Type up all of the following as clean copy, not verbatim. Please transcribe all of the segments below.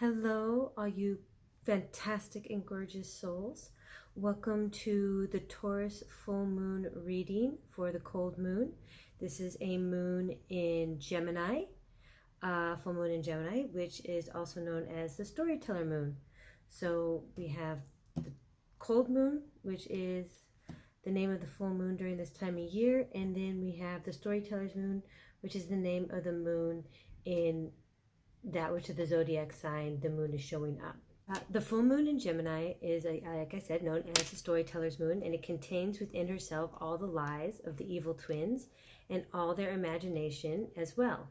Hello, all you fantastic and gorgeous souls. Welcome to the Taurus full moon reading for the cold moon. This is a moon in Gemini, full moon in Gemini, which is also known as the storyteller moon. So we have the cold moon, which is the name of the full moon during this time of year, and then we have the storyteller's moon, which is the name of the moon in that which is the zodiac sign the moon is showing up. The full moon in Gemini is, like I said, known as the storyteller's moon, and it contains within herself all the lies of the evil twins and all their imagination as well.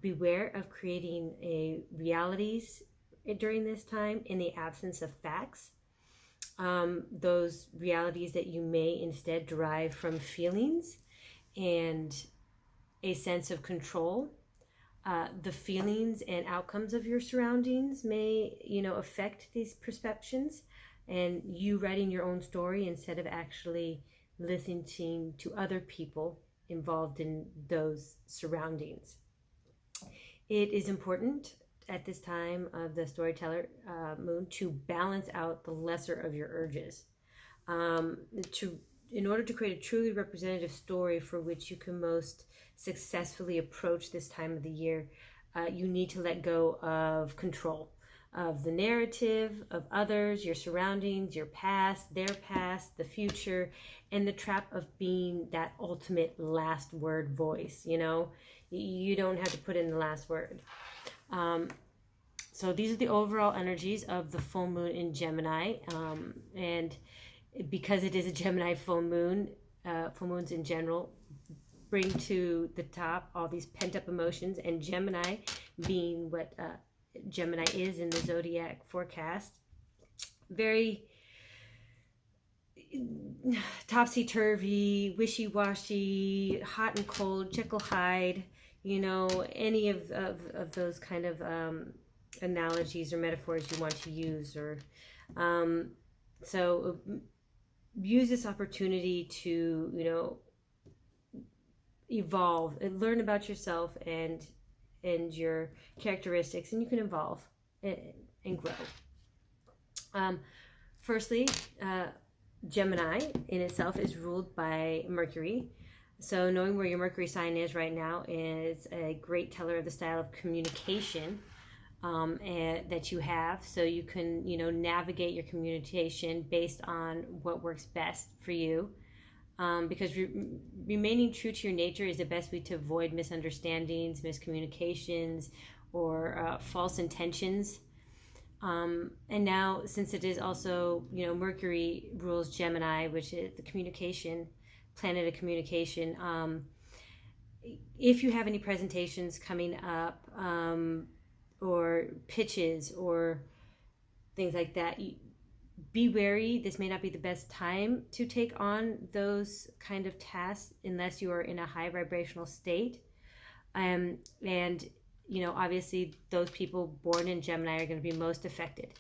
Beware of creating realities during this time in the absence of facts. Those realities that you may instead derive from feelings and a sense of control. The feelings and outcomes of your surroundings may, affect these perceptions, and you writing your own story instead of actually listening to other people involved in those surroundings. It is important at this time of the storyteller moon to balance out the lesser of your urges. In order to create a truly representative story for which you can most successfully approach this time of the year, you need to let go of control of the narrative, of others, your surroundings, your past, their past, the future, and the trap of being that ultimate last word voice. You don't have to put in the last word. So these are the overall energies of the full moon in Gemini, and because it is a Gemini full moon, full moons in general bring to the top all these pent-up emotions, and Gemini being what Gemini is in the zodiac forecast, very topsy-turvy, wishy-washy, hot and cold, Jekyll Hyde, any of those kind of analogies or metaphors you want to use, or so use this opportunity to evolve and learn about yourself and your characteristics, and you can evolve and grow. Firstly, Gemini in itself is ruled by Mercury, so knowing where your Mercury sign is right now is a great teller of the style of communication that you have, so you can navigate your communication based on what works best for you, because remaining true to your nature is the best way to avoid misunderstandings, miscommunications, or false intentions. And now, since it is also Mercury rules Gemini, which is the communication planet of communication, if you have any presentations coming up, or pitches or things like that, be wary. This may not be the best time to take on those kind of tasks unless you are in a high vibrational state. And obviously those people born in Gemini are going to be most affected.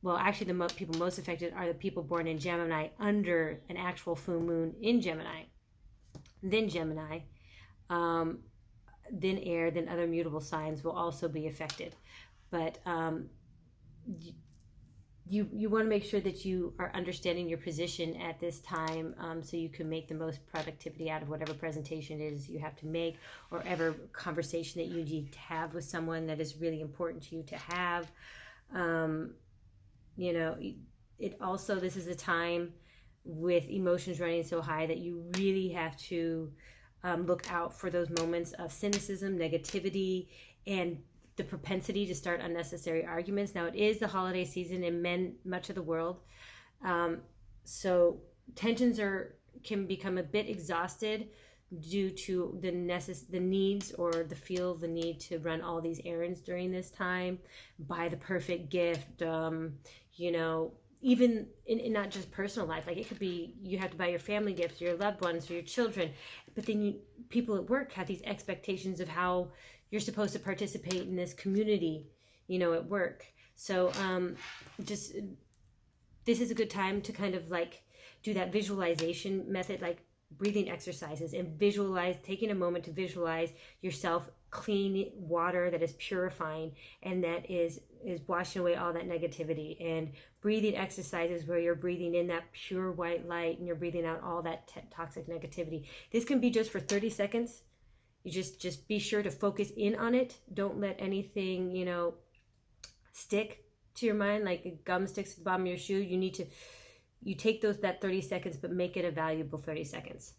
Well, actually the people most affected are the people born in Gemini under an actual full moon in Gemini, then Gemini, then air, then other mutable signs will also be affected. But you want to make sure that you are understanding your position at this time, so you can make the most productivity out of whatever presentation it is you have to make, or ever conversation that you need to have with someone that is really important to you to have. It also, this is a time with emotions running so high that you really have to look out for those moments of cynicism, negativity, and the propensity to start unnecessary arguments. Now, it is the holiday season in much of the world, so tensions can become a bit exhausted due to the needs, or the need to run all these errands during this time, buy the perfect gift, even in not just personal life. Like, it could be you have to buy your family gifts, your loved ones, or your children, but then people at work have these expectations of how you're supposed to participate in this community, at work. So this is a good time to kind of like do that visualization method, like breathing exercises, and visualize, taking a moment to visualize yourself clean water that is purifying and that is washing away all that negativity, and breathing exercises where you're breathing in that pure white light and you're breathing out all that toxic negativity. This can be just for 30 seconds. You just be sure to focus in on it. Don't let anything, you know, stick to your mind like a gum sticks to the bottom of your shoe. You take that 30 seconds, but make it a valuable 30 seconds.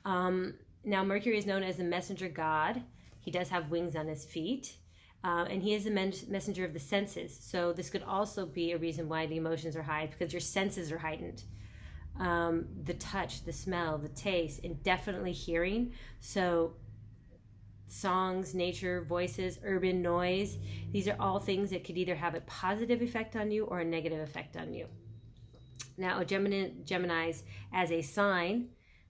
Now, Mercury is known as the messenger god. He does have wings on his feet, and he is the messenger of the senses. So this could also be a reason why the emotions are high, because your senses are heightened. The touch, the smell, the taste, and definitely hearing. So songs, nature, voices, urban noise, these are all things that could either have a positive effect on you or a negative effect on you. Now, Geminis as a sign,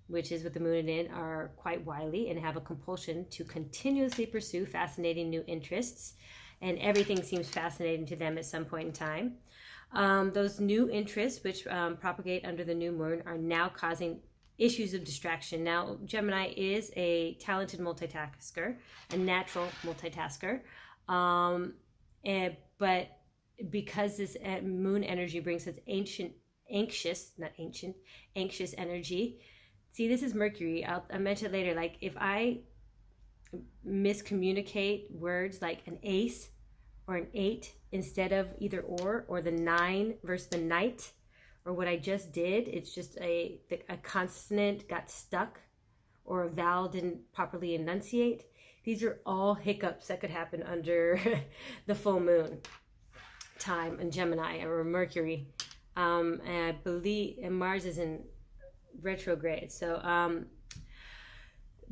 which is what the moon in, are quite wily and have a compulsion to continuously pursue fascinating new interests, and everything seems fascinating to them at some point in time. Those new interests, which propagate under the new moon, are now causing issues of distraction. Now, Gemini is a talented multitasker, a natural multitasker, but because this moon energy brings this anxious energy. See, this is Mercury. I'll mention it later. Like if I miscommunicate words like an ace or an 8 instead of either or the 9 versus the knight, or what I just did, it's just a consonant got stuck or a vowel didn't properly enunciate. These are all hiccups that could happen under the full moon time in Gemini or Mercury. And I believe Mars is in retrograde. So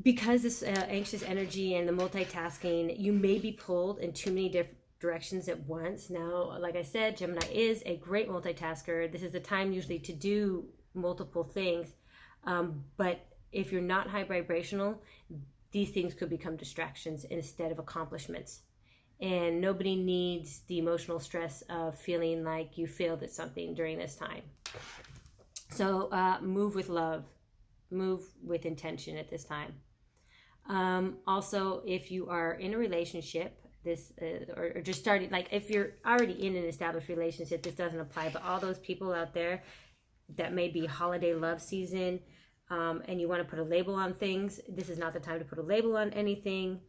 because this anxious energy and the multitasking, you may be pulled in too many different directions at once. Now, like I said, Gemini is a great multitasker. This is the time usually to do multiple things. But if you're not high vibrational, these things could become distractions instead of accomplishments. And nobody needs the emotional stress of feeling like you failed at something during this time. So move with love, move with intention at this time. Also, if you are in a relationship, or just starting, like if you're already in an established relationship, this doesn't apply. But all those people out there that may be holiday love season, and you want to put a label on things, this is not the time to put a label on anything.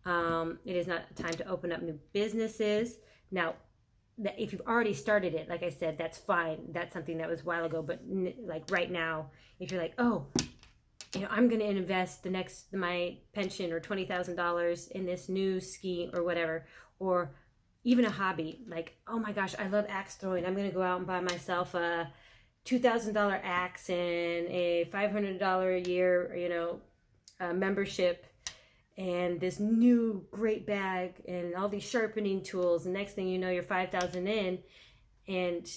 It is not time to open up new businesses. Now, if you've already started it, like I said, that's fine. That's something that was a while ago. But like right now, if you're like, oh, you know, I'm going to invest my pension or $20,000 in this new scheme or whatever, or even a hobby, like, oh my gosh, I love axe throwing. I'm going to go out and buy myself a $2,000 axe and a $500 a year, you know, membership, and this new great bag and all these sharpening tools. And next thing you know, you're 5,000 in, and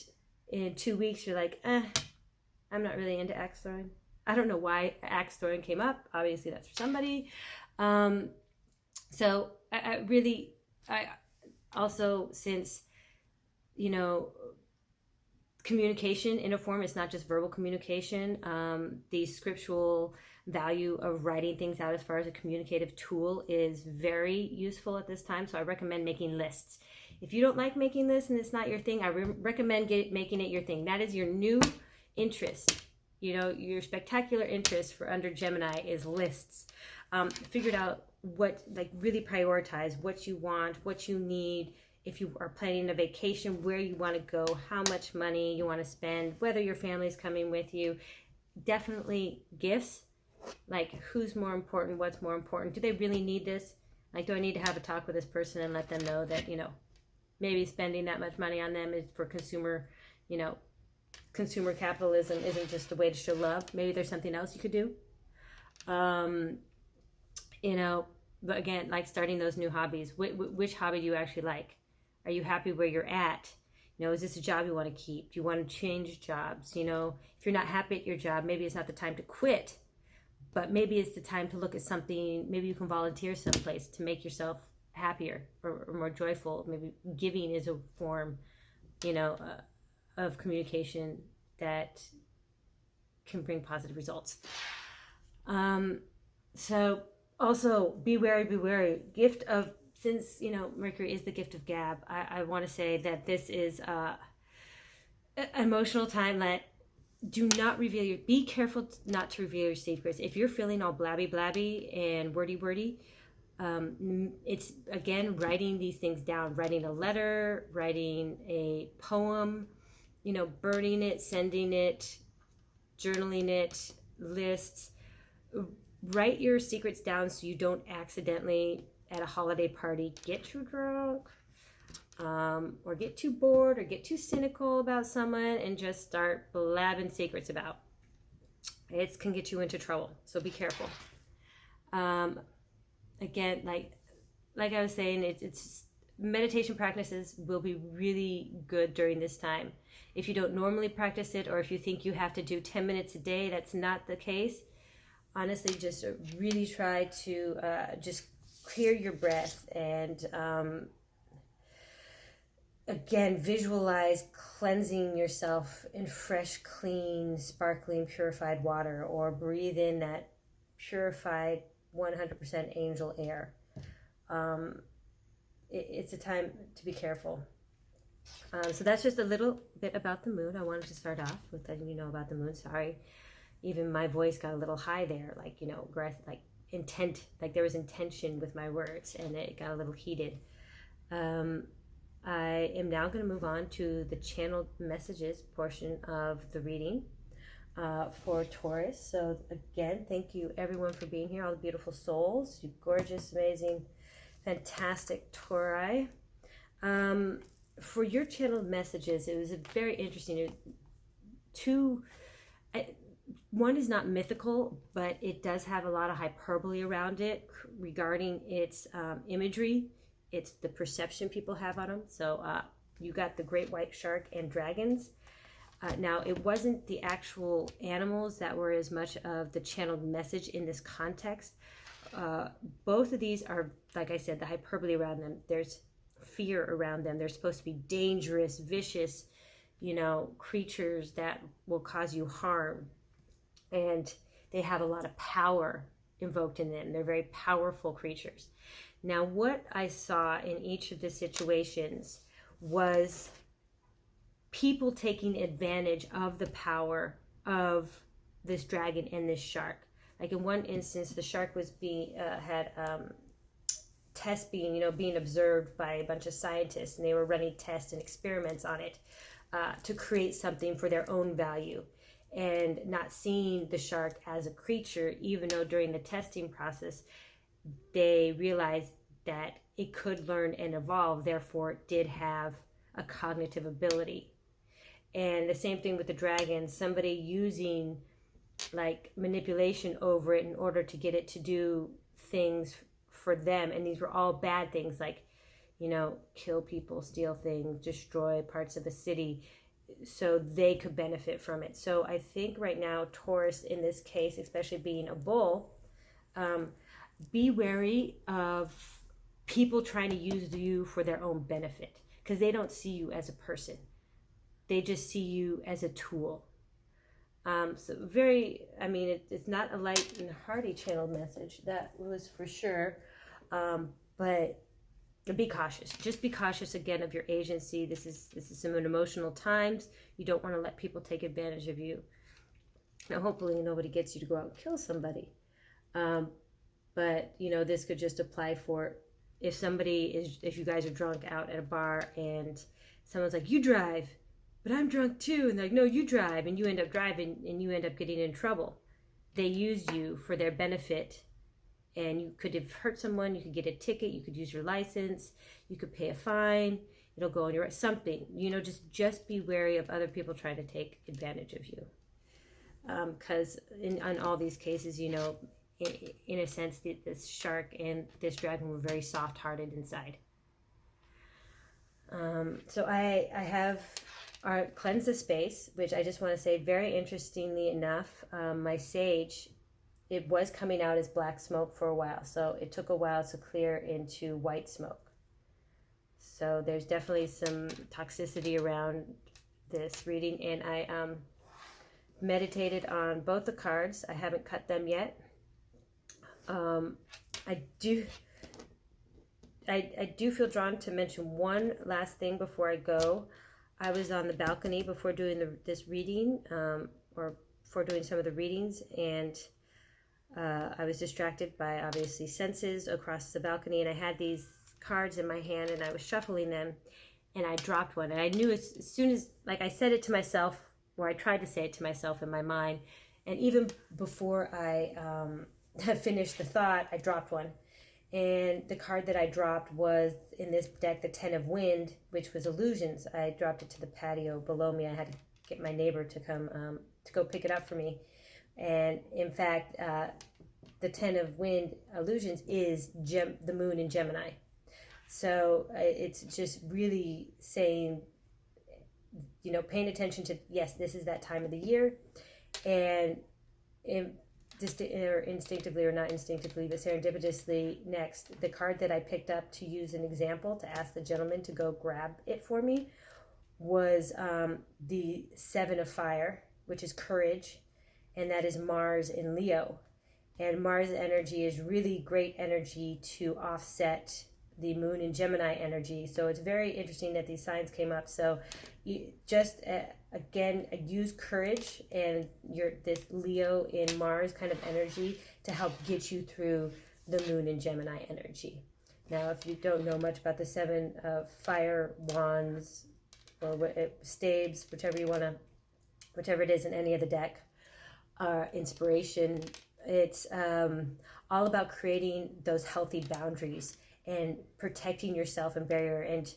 in 2 weeks you're like, I'm not really into axe throwing. I don't know why axe throwing came up. Obviously that's for somebody. So I also, since, you know, communication in a form, it's not just verbal communication. The scriptural value of writing things out as far as a communicative tool is very useful at this time. So I recommend making lists. If you don't like making lists and it's not your thing, I recommend making it your thing. That is your new interest. You know, your spectacular interest for under Gemini is lists. Figured out what, like, really prioritize what you want, what you need. If you are planning a vacation, where you want to go, how much money you want to spend, whether your family's coming with you. Definitely gifts. Like, who's more important? What's more important? Do they really need this? Like, do I need to have a talk with this person and let them know that, you know, maybe spending that much money on them is for consumer, you know, consumer capitalism isn't just a way to show love. Maybe there's something else you could do. You know, but again, like starting those new hobbies. Which hobby do you actually like? Are you happy where you're at? You know, is this a job you want to keep? Do you want to change jobs? You know, if you're not happy at your job, maybe it's not the time to quit, but maybe it's the time to look at something. Maybe you can volunteer someplace to make yourself happier or more joyful. Maybe giving is a form, you know, of communication that can bring positive results. So also be wary. Gift of, since, you know, Mercury is the gift of gab, I want to say that this is an emotional time that do not reveal your, be careful not to reveal your secrets. If you're feeling all blabby and wordy, it's again writing these things down, writing a letter, writing a poem, you know, burning it, sending it, journaling it, lists. Write your secrets down so you don't accidentally at a holiday party get too drunk, or get too bored or get too cynical about someone and just start blabbing secrets about. It can get you into trouble, so be careful. Again, like I was saying, it's meditation practices will be really good during this time. If you don't normally practice it, or if you think you have to do 10 minutes a day, that's not the case. Honestly, just really try to just clear your breath and again, visualize cleansing yourself in fresh, clean, sparkling, purified water, or breathe in that purified 100% angel air. It's a time to be careful. So that's just a little bit about the moon. I wanted to start off with letting you know about the moon. Sorry, even my voice got a little high there, like, you know, like intent, like there was intention with my words, and it got a little heated. I am now going to move on to the channeled messages portion of the reading for Taurus. So again, thank you everyone for being here, all the beautiful souls, you gorgeous, amazing, fantastic Tauri. For your channeled messages, it was a very interesting. One is not mythical, but it does have a lot of hyperbole around it regarding its imagery. It's the perception people have on them. So you got the great white shark and dragons. Now, it wasn't the actual animals that were as much of the channeled message in this context. Both of these are, like I said, the hyperbole around them. There's fear around them. They're supposed to be dangerous, vicious, you know, creatures that will cause you harm. And they have a lot of power invoked in them. They're very powerful creatures. Now, what I saw in each of the situations was people taking advantage of the power of this dragon and this shark. Like in one instance, the shark was being being observed by a bunch of scientists, and they were running tests and experiments on it to create something for their own value, and not seeing the shark as a creature, even though during the testing process they realized that it could learn and evolve, therefore it did have a cognitive ability. And the same thing with the dragon, somebody using like manipulation over it in order to get it to do things for them. And these were all bad things, like, you know, kill people, steal things, destroy parts of a city, so they could benefit from it. So I think right now, Taurus in this case, especially being a bull, be wary of people trying to use you for their own benefit, because they don't see you as a person. They just see you as a tool. So it's not a light and hearty channeled message, that was for sure. But be cautious. Just be cautious again of your agency. This is some emotional times. You don't want to let people take advantage of you. Now, hopefully nobody gets you to go out and kill somebody. But you know, this could just apply for if you guys are drunk out at a bar and someone's like, you drive, but I'm drunk too, and they're like, no, you drive, and you end up driving and you end up getting in trouble. They use you for their benefit, and you could have hurt someone. You could get a ticket, you could use your license, you could pay a fine, it'll go on your something, you know. Just be wary of other people trying to take advantage of you, because in all these cases, you know, in a sense, this shark and this dragon were very soft-hearted inside. So I have cleanse the space, which I just want to say, very interestingly enough, my sage, it was coming out as black smoke for a while, so it took a while to clear into white smoke. So there's definitely some toxicity around this reading, and I meditated on both the cards. I haven't cut them yet. I do feel drawn to mention one last thing before I go. I was on the balcony before doing this reading, or before doing some of the readings, and I was distracted by, obviously, senses across the balcony, and I had these cards in my hand, and I was shuffling them, and I dropped one, and I knew as soon as, like, I said it to myself, or I tried to say it to myself in my mind, and even before I had finished the thought, I dropped one. And the card that I dropped was, in this deck, the Ten of Wind, which was illusions. I dropped it to the patio below me. I had to get my neighbor to come to go pick it up for me. And in fact, the Ten of Wind illusions is the moon in Gemini. So it's just really saying, you know, paying attention to, yes, this is that time of the year. And or instinctively, or not instinctively, but serendipitously, next, the card that I picked up to use an example, to ask the gentleman to go grab it for me, was the Seven of Fire, which is courage, and that is Mars in Leo. And Mars energy is really great energy to offset the moon in Gemini energy. So it's very interesting that these signs came up. So you just again, use courage and this Leo in Mars kind of energy to help get you through the moon in Gemini energy. Now, if you don't know much about the Seven of Fire wands, or staves, whichever it is in any of the deck, inspiration, it's all about creating those healthy boundaries and protecting yourself and barrier, and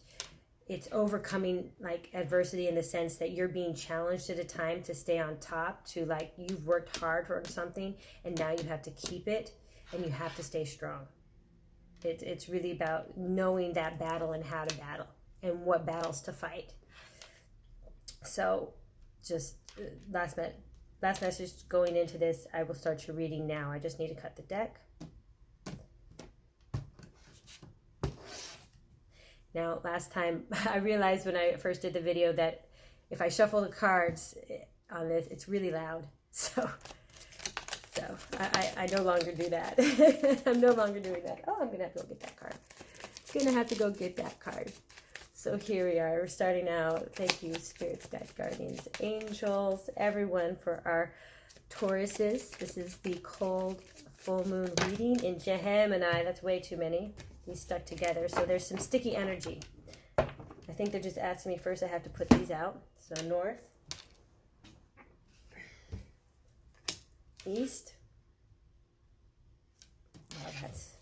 it's overcoming, like, adversity in the sense that you're being challenged at a time to stay on top, to, like, you've worked hard for something and now you have to keep it and you have to stay strong. It's really about knowing that battle and how to battle and what battles to fight. So just last message going into this, I will start your reading now. I just need to cut the deck. Now, last time, I realized when I first did the video that if I shuffle the cards on this, it's really loud. So I no longer do that. I'm no longer doing that. Oh, I'm going to have to go get that card. I'm going to have to go get that card. So here we are. We're starting out. Thank you, spirits, guides, guardians, angels, everyone, for our Tauruses. This is the cold full moon reading in Gemini. That's way too many. These stuck together, so there's some sticky energy. I think they're just asking me first I have to put these out. So north, east. Oh, that's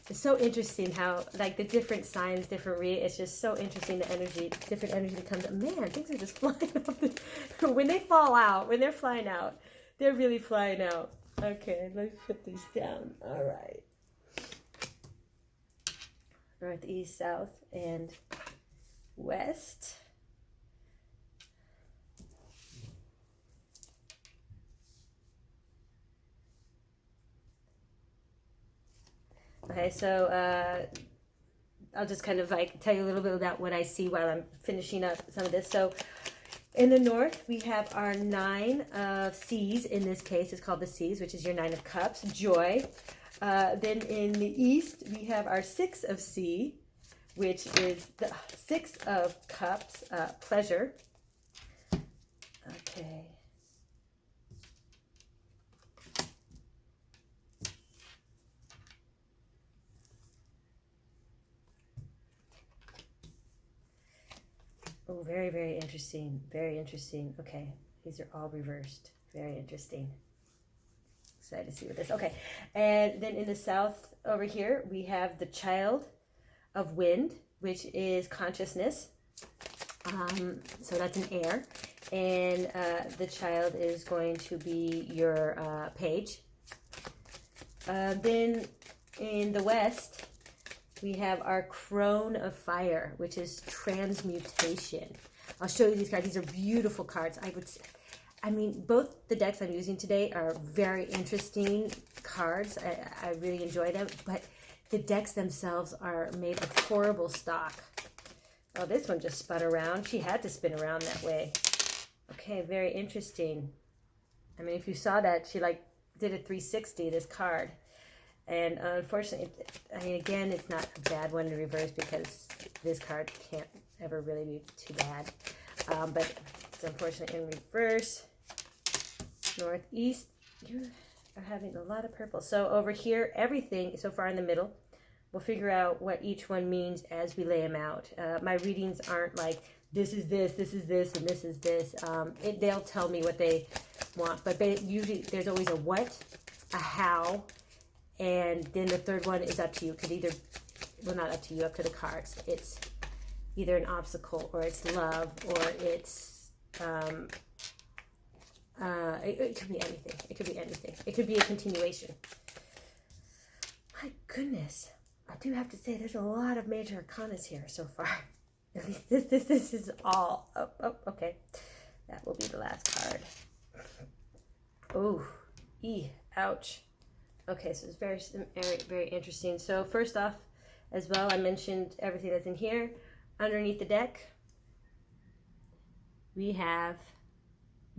it's so interesting how, like, the different signs, different it's just so interesting, the energy, different energy that comes up. Man, things are just flying out. When they fall out, when they're flying out, they're really flying out. Okay, let me put these down. All right. North, east, south, and west. Okay, so I'll just kind of, like, tell you a little bit about what I see while I'm finishing up some of this. So in the north, we have our Nine of Seas. In this case, it's called the Seas, which is your Nine of Cups, joy. Then in the east, we have our Six of Sea, which is the Six of Cups, pleasure. Okay. Oh, very, very interesting. Very interesting. Okay, these are all reversed. Very interesting. Excited to see what this. Okay, and then in the south over here, we have the Child of Wind, which is consciousness. So that's an air. And the child is going to be your page. Then in the west, we have our Crone of Fire, which is Transmutation. I'll show you these cards. These are beautiful cards. I mean, both the decks I'm using today are very interesting cards. I really enjoy them, but the decks themselves are made of horrible stock. Oh, this one just spun around. She had to spin around that way. Okay, very interesting. I mean, if you saw that, she like did a 360, this card. And unfortunately, I mean, again, it's not a bad one to reverse because this card can't ever really be too bad. But it's unfortunately in reverse. Northeast, you are having a lot of purple. So over here, everything so far in the middle, we'll figure out what each one means as we lay them out. My readings aren't like, this is this, and this is this. They'll tell me what they want, but usually there's always a what, a how, and then the third one is up to you. Could either, well, not up to you, up to the cards. It's either an obstacle, or it's love, or it's it could be anything. It could be anything. It could be a continuation. My goodness, I do have to say there's a lot of major arcanas here so far. At least this is all. Oh, okay. That will be the last card. Oh, ouch. Okay, so it's very, very interesting. So first off, as well, I mentioned everything that's in here. Underneath the deck, we have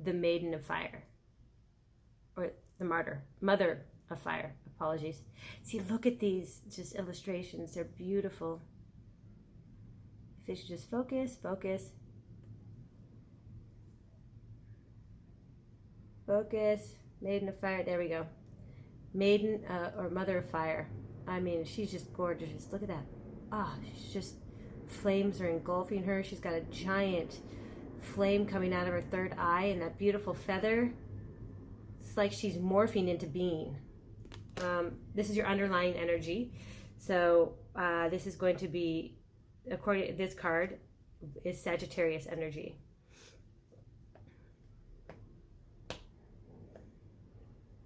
the Maiden of Fire, or the Mother of Fire. Apologies. See, look at these just illustrations. They're beautiful. If they should just focus. Maiden of Fire. There we go. Maiden or Mother of Fire. I mean, she's just gorgeous. Look at that. Ah, she's just, flames are engulfing her. She's got a giant flame coming out of her third eye, and that beautiful feather. It's like she's morphing into being. This is your underlying energy. So this is going to be, according to this card, is Sagittarius energy.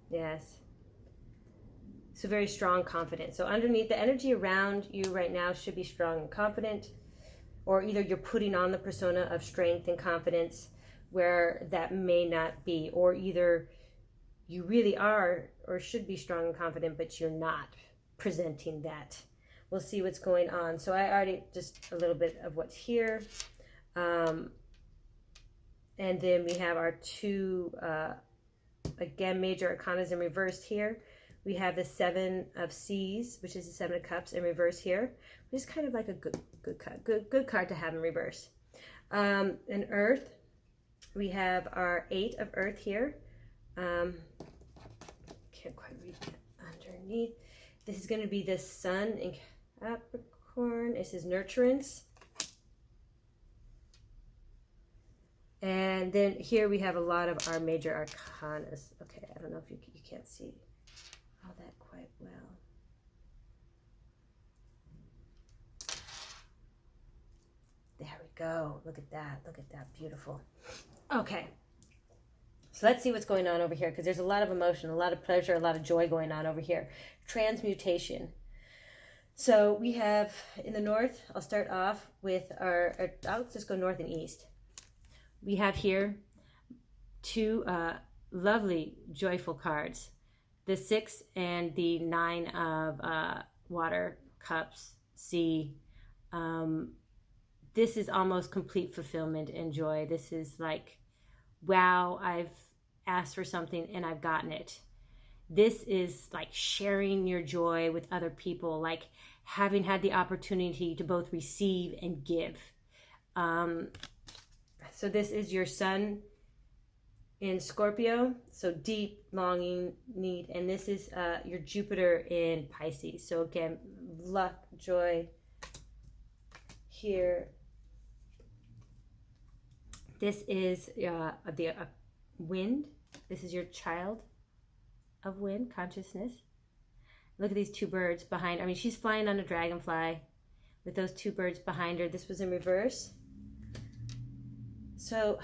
Yes. So very strong, confident. So underneath, the energy around you right now should be strong and confident, or either you're putting on the persona of strength and confidence where that may not be, or either you really are or should be strong and confident, but you're not presenting that. We'll see what's going on. So I already, just a little bit of what's here. And then we have our two, again, major arcanas in reverse here. We have the Seven of Seas, which is the Seven of Cups in reverse here, which is kind of like a good card to have in reverse. In Earth, we have our Eight of Earth here. Can't quite read that underneath. This is going to be the Sun in Capricorn. It says nurturance. And then here we have a lot of our major arcanas. Okay, I don't know if you can't see all that quite well. There we go. Look at that. Look at that. Beautiful. Okay. So let's see what's going on over here, because there's a lot of emotion, a lot of pleasure, a lot of joy going on over here. Transmutation. So we have in the north, I'll start off with I'll just go north and east. We have here two lovely, joyful cards. The 6 and the 9 of water, cups, sea. This is almost complete fulfillment and joy. This is like, wow, I've asked for something and I've gotten it. This is like sharing your joy with other people, like having had the opportunity to both receive and give. So this is your sun in Scorpio, so deep, longing, need, and this is your Jupiter in Pisces. So again, luck, joy here. This is the wind. This is your child of wind, consciousness. Look at these two birds behind. I mean, she's flying on a dragonfly with those two birds behind her. This was in reverse. So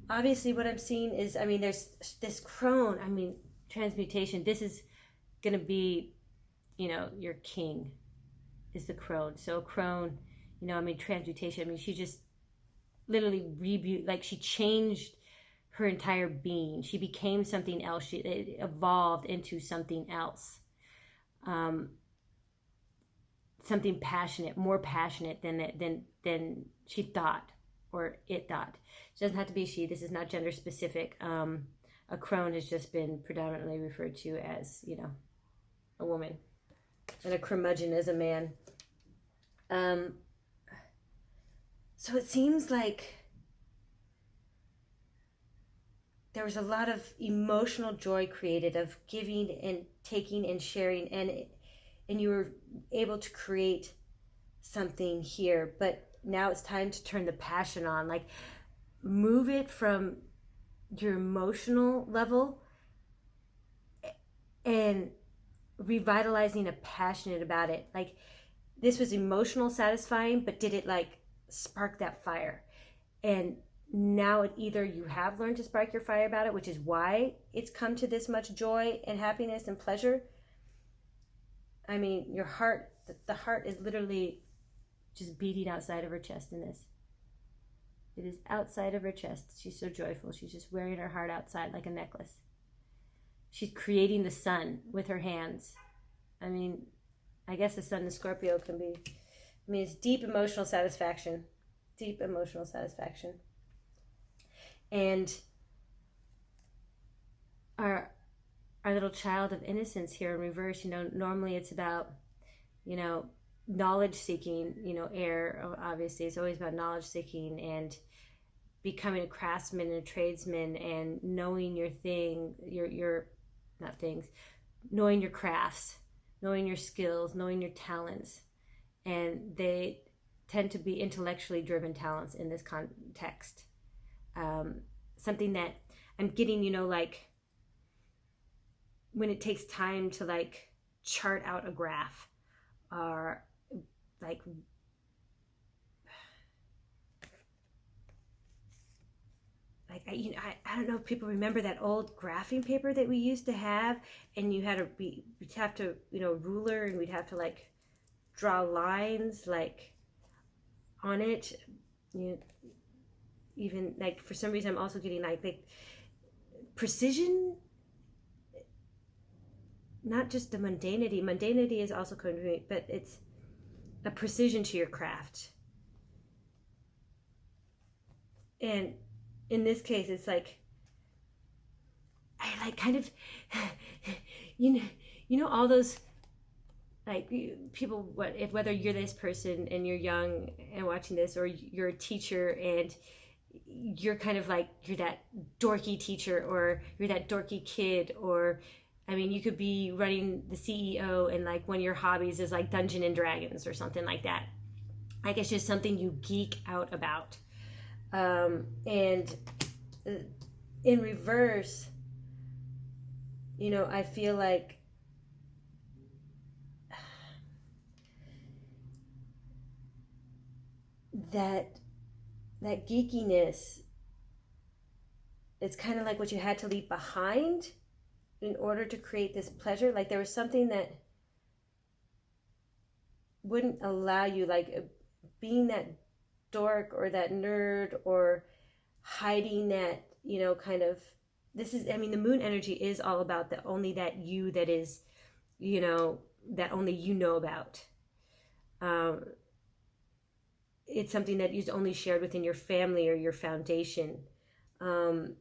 obviously what I'm seeing is, I mean, there's this crone, I mean, transmutation. This is going to be, you know, your king is the crone. So crone, you know, I mean, transmutation. I mean, she just literally like she changed her entire being. She became something else. It evolved into something else. Something passionate, more passionate than she thought or it thought. It doesn't have to be she. This is not gender specific. A crone has just been predominantly referred to as, you know, a woman, and a curmudgeon as a man. So it seems like there was a lot of emotional joy created of giving and taking and sharing, and you were able to create something here. But now it's time to turn the passion on, like move it from your emotional level and revitalizing a passionate about it. Like this was emotional satisfying, but did it like spark that fire? And now either you have learned to spark your fire about it, which is why it's come to this much joy and happiness and pleasure. I mean, your heart, the heart is literally just beating outside of her chest in this. It is outside of her chest. She's so joyful. She's just wearing her heart outside like a necklace. She's creating the sun with her hands. I mean, I guess the sun in Scorpio can be, I mean, it's deep emotional satisfaction. Deep emotional satisfaction. And our little child of innocence here in reverse, you know, normally it's about, you know, knowledge seeking, you know, air, obviously, it's always about knowledge seeking and becoming a craftsman and a tradesman and knowing your thing, your not things, knowing your crafts, knowing your skills, knowing your talents. And they tend to be intellectually driven talents in this context. Something that I'm getting, you know, like when it takes time to like chart out a graph, or like I don't know if people remember that old graphing paper that we used to have, and we'd have to, you know, ruler, and we'd have to like draw lines like on it. You know, even like for some reason I'm also getting like precision, not just the mundanity. Mundanity is also convenient, but it's a precision to your craft. And in this case, it's like, I like kind of, you know, all those like people, whether you're this person and you're young and watching this, or you're a teacher and you're kind of like, you're that dorky teacher, or you're that dorky kid, or I mean, you could be running the CEO and like one of your hobbies is like Dungeons and Dragons or something like that. Like it's just something you geek out about. And in reverse, you know, I feel like that geekiness, it's kind of like what you had to leave behind in order to create this pleasure. Like there was something that wouldn't allow you, like being that dork or that nerd, or hiding that, you know, kind of, this is, I mean, the moon energy is all about the only that you, that is, you know, that only you know about. It's something that is only shared within your family or your foundation. And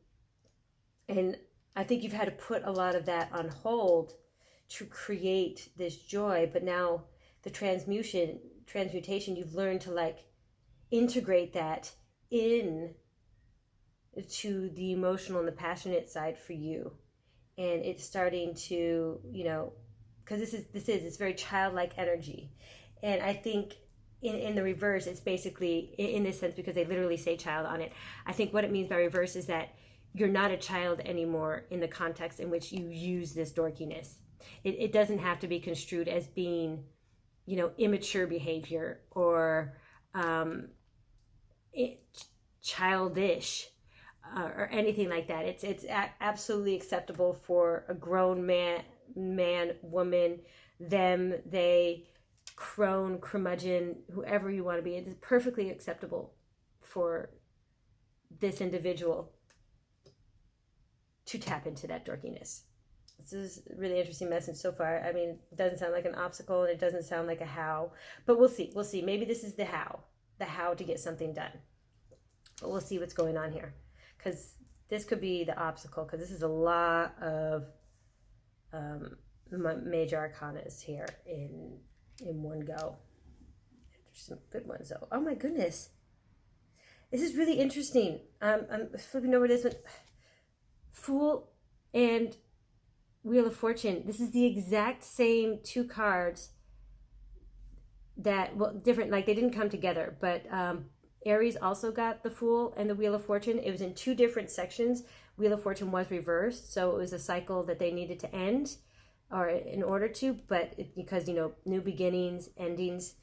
I think you've had to put a lot of that on hold to create this joy. But now the transmutation, you've learned to like integrate that in to the emotional and the passionate side for you. And it's starting to, you know, because it's very childlike energy. And I think in the reverse, it's basically in this sense, because they literally say child on it. I think what it means by reverse is that you're not a child anymore in the context in which you use this dorkiness. It doesn't have to be construed as being, you know, immature behavior or childish or anything like that. It's absolutely acceptable for a grown man, woman, them, they, crone, curmudgeon, whoever you want to be. It is perfectly acceptable for this individual to tap into that dorkiness. This is a really interesting message so far. I mean, it doesn't sound like an obstacle, and it doesn't sound like a how, but we'll see. Maybe this is the how to get something done. but we'll see what's going on here, because this could be the obstacle, because this is a lot of major arcanas here in one go. There's some good ones though. Oh my goodness, this is really interesting. I'm flipping over this one. Fool and Wheel of Fortune. This is the exact same two cards that, well, different, like they didn't come together, but Aries also got the Fool and the Wheel of Fortune. It was in two different sections. Wheel of Fortune was reversed, so it was a cycle that they needed to end, or in order to, but because, you know, new beginnings, endings.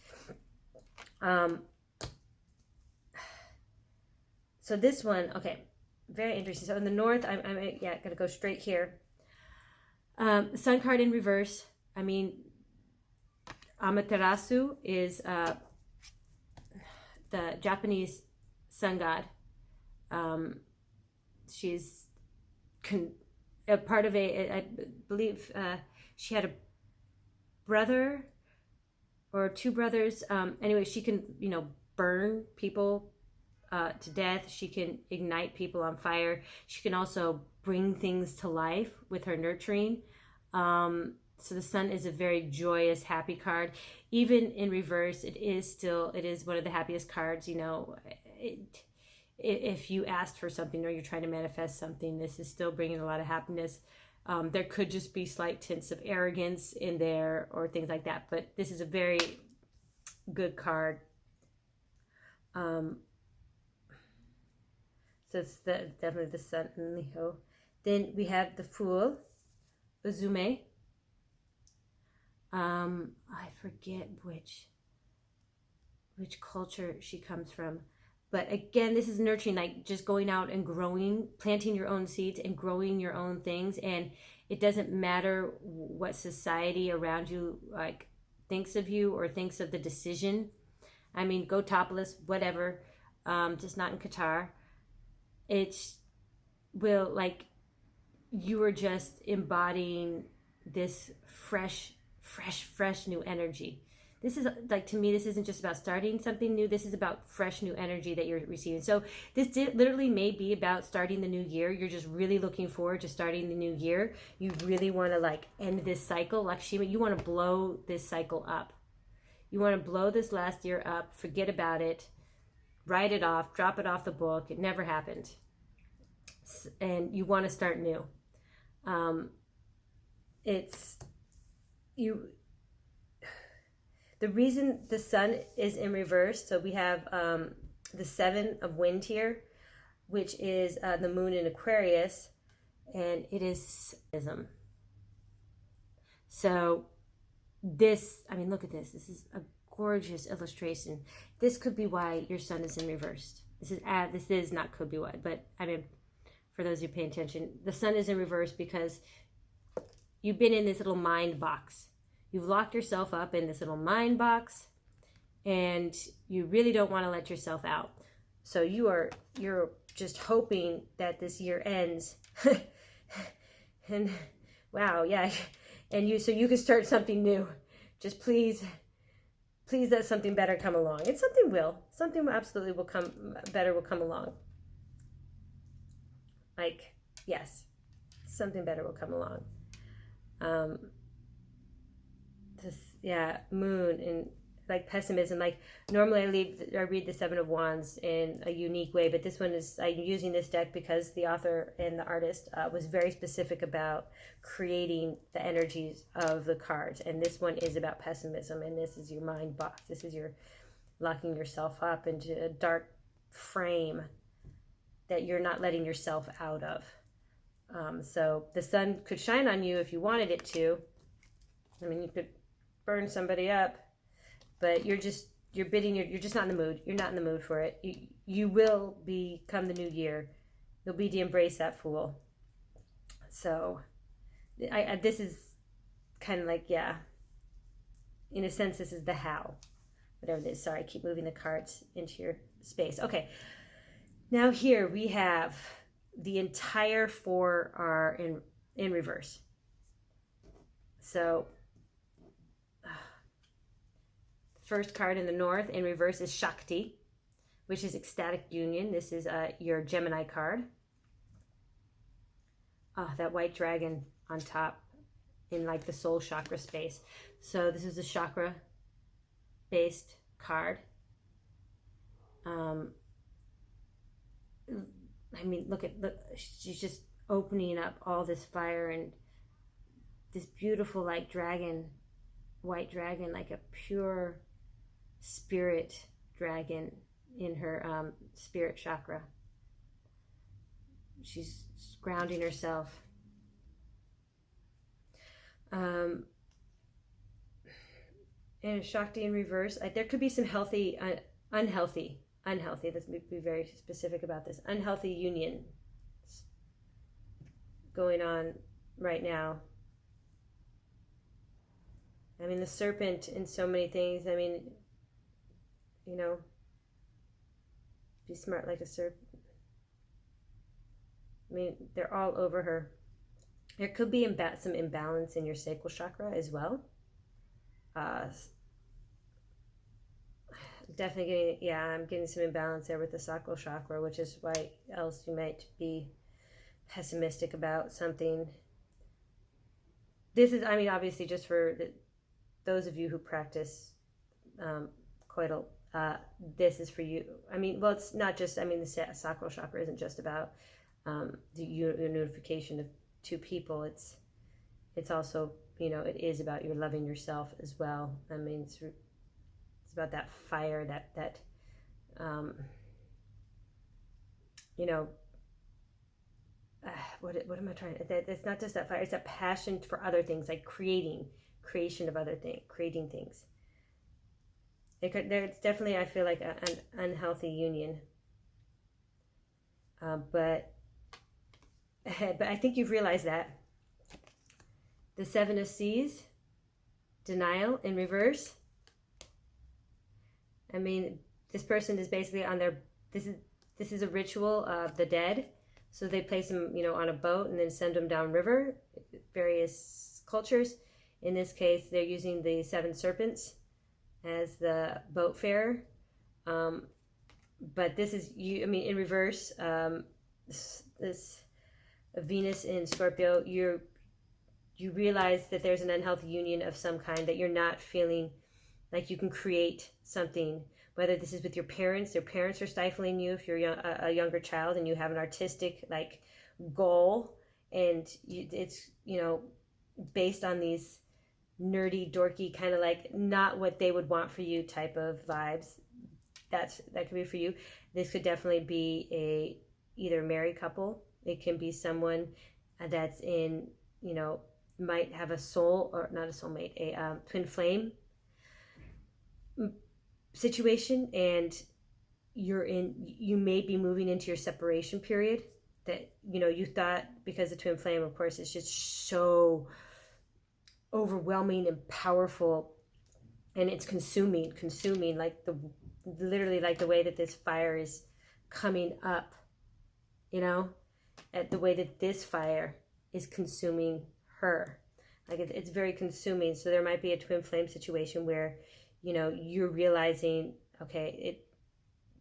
So this one, okay, very interesting. So in the north, I'm gonna go straight here. Sun card in reverse. I mean, Amaterasu is the Japanese sun god. She's a part of I believe she had a brother or two brothers. Anyway, she can, you know, burn people to death. She can ignite people on fire. She can also bring things to life with her nurturing. So the sun is a very joyous, happy card. Even in reverse, it is one of the happiest cards. You know, if you asked for something or you're trying to manifest something, this is still bringing a lot of happiness. There could just be slight tints of arrogance in there or things like that, but this is a very good card. So it's definitely the sun in Leo. Then we have the Fool, Uzume. I forget which culture she comes from, but again, this is nurturing, like just going out and growing, planting your own seeds and growing your own things. And it doesn't matter what society around you like thinks of you or thinks of the decision. I mean, go topless, whatever, just not in Qatar. You are just embodying this fresh new energy. This is like, to me, this isn't just about starting something new. This is about fresh new energy that you're receiving. So this literally may be about starting the new year. You're just really looking forward to starting the new year. You really want to like end this cycle. Lakshmi, you want to blow this cycle up. You want to blow this last year up, forget about it, write it off, drop it off the book. It never happened. And you want to start new. The reason the sun is in reverse, so we have the 7 of wind here, which is the moon in Aquarius, and it is ism. So this, I mean, look at this. This is a gorgeous illustration. This could be why your sun is in reverse. This is not could be why, but I mean, for those of you paying attention, the sun is in reverse because you've been in this little mind box. You've locked yourself up in this little mind box, and you really don't want to let yourself out. So you're just hoping that this year ends, and wow, yeah, and so you can start something new. Just please let something better come along. And something absolutely will come along. Like, yes, something better will come along. Moon and like pessimism. Like normally I read the 7 of Wands in a unique way, but this one is, I'm using this deck because the author and the artist was very specific about creating the energies of the cards, and this one is about pessimism, and this is your mind box. This is your locking yourself up into a dark frame that you're not letting yourself out of. So the sun could shine on you if you wanted it to. I mean, you could burn somebody up, but you're just not in the mood. You're not in the mood for it. You will become the new year. You'll be to embrace that Fool. So this is kind of like, yeah, in a sense, this is the how, whatever it is. Sorry, I keep moving the cards into your space. Okay, now here we have the entire 4 are in reverse. So first card in the north in reverse is Shakti, which is ecstatic union. This is your Gemini card. Oh, that white dragon on top in like the soul chakra space. So this is a chakra based card. I mean, look, she's just opening up all this fire and this beautiful like dragon, white dragon, like a pure spirit dragon in her spirit chakra. She's grounding herself. And Shakti in reverse. There could be some healthy, unhealthy. Let's be very specific about this. Unhealthy unions going on right now. I mean, the serpent in so many things. I mean, you know, be smart like a serpent. I mean, they're all over her. There could be some imbalance in your sacral chakra as well. Definitely getting, I'm getting some imbalance there with the sacral chakra, which is why else you might be pessimistic about something. This is, I mean, obviously just for those of you who practice coital, this is for you. I mean, well, it's not just, I mean, the sacral chakra isn't just about the unification of two people. It's also, you know, it is about your loving yourself as well. I mean, it's about that fire, that you know, what am I trying to, it's not just that fire, it's that passion for other things, like creation of other things, creating things. There's definitely, I feel like, an unhealthy union. But I think you've realized that. The Seven of Seas, denial in reverse. I mean, this person is basically on their, this is a ritual of the dead. So they place them, you know, on a boat and then send them downriver. Various cultures. In this case, they're using the 7 serpents as the boat farer. But this is, I mean, in reverse, this Venus in Scorpio, you realize that there's an unhealthy union of some kind, that you're not feeling like you can create something, whether this is with your parents. Their parents are stifling you if you're a younger child and you have an artistic like goal, and it's, you know, based on these nerdy, dorky, kind of like not what they would want for you type of vibes. That could be for you. This could definitely be either married couple. It can be someone that's in, you know, might have a soul, or not a soulmate, a twin flame situation, and you may be moving into your separation period. That, you know, you thought, because the twin flame, of course, is just so overwhelming and powerful, and it's consuming like literally like the way that this fire is coming up, you know, at the way that this fire is consuming her. Like it's very consuming. So there might be a twin flame situation where, you know, you're realizing, okay,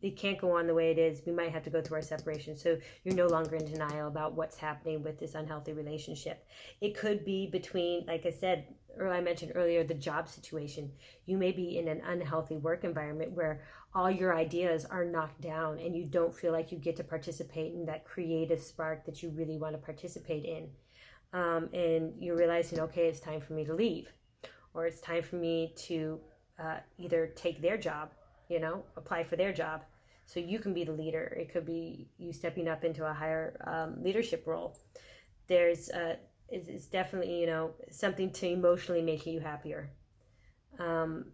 it can't go on the way it is. We might have to go through our separation. So you're no longer in denial about what's happening with this unhealthy relationship. It could be between, like I said, or I mentioned earlier, the job situation. You may be in an unhealthy work environment where all your ideas are knocked down and you don't feel like you get to participate in that creative spark that you really want to participate in. And you're realizing, okay, it's time for me to leave, or it's time for me to either take their job, you know, apply for their job so you can be the leader. It could be you stepping up into a higher leadership role. There's it's definitely, you know, something to emotionally make you happier. And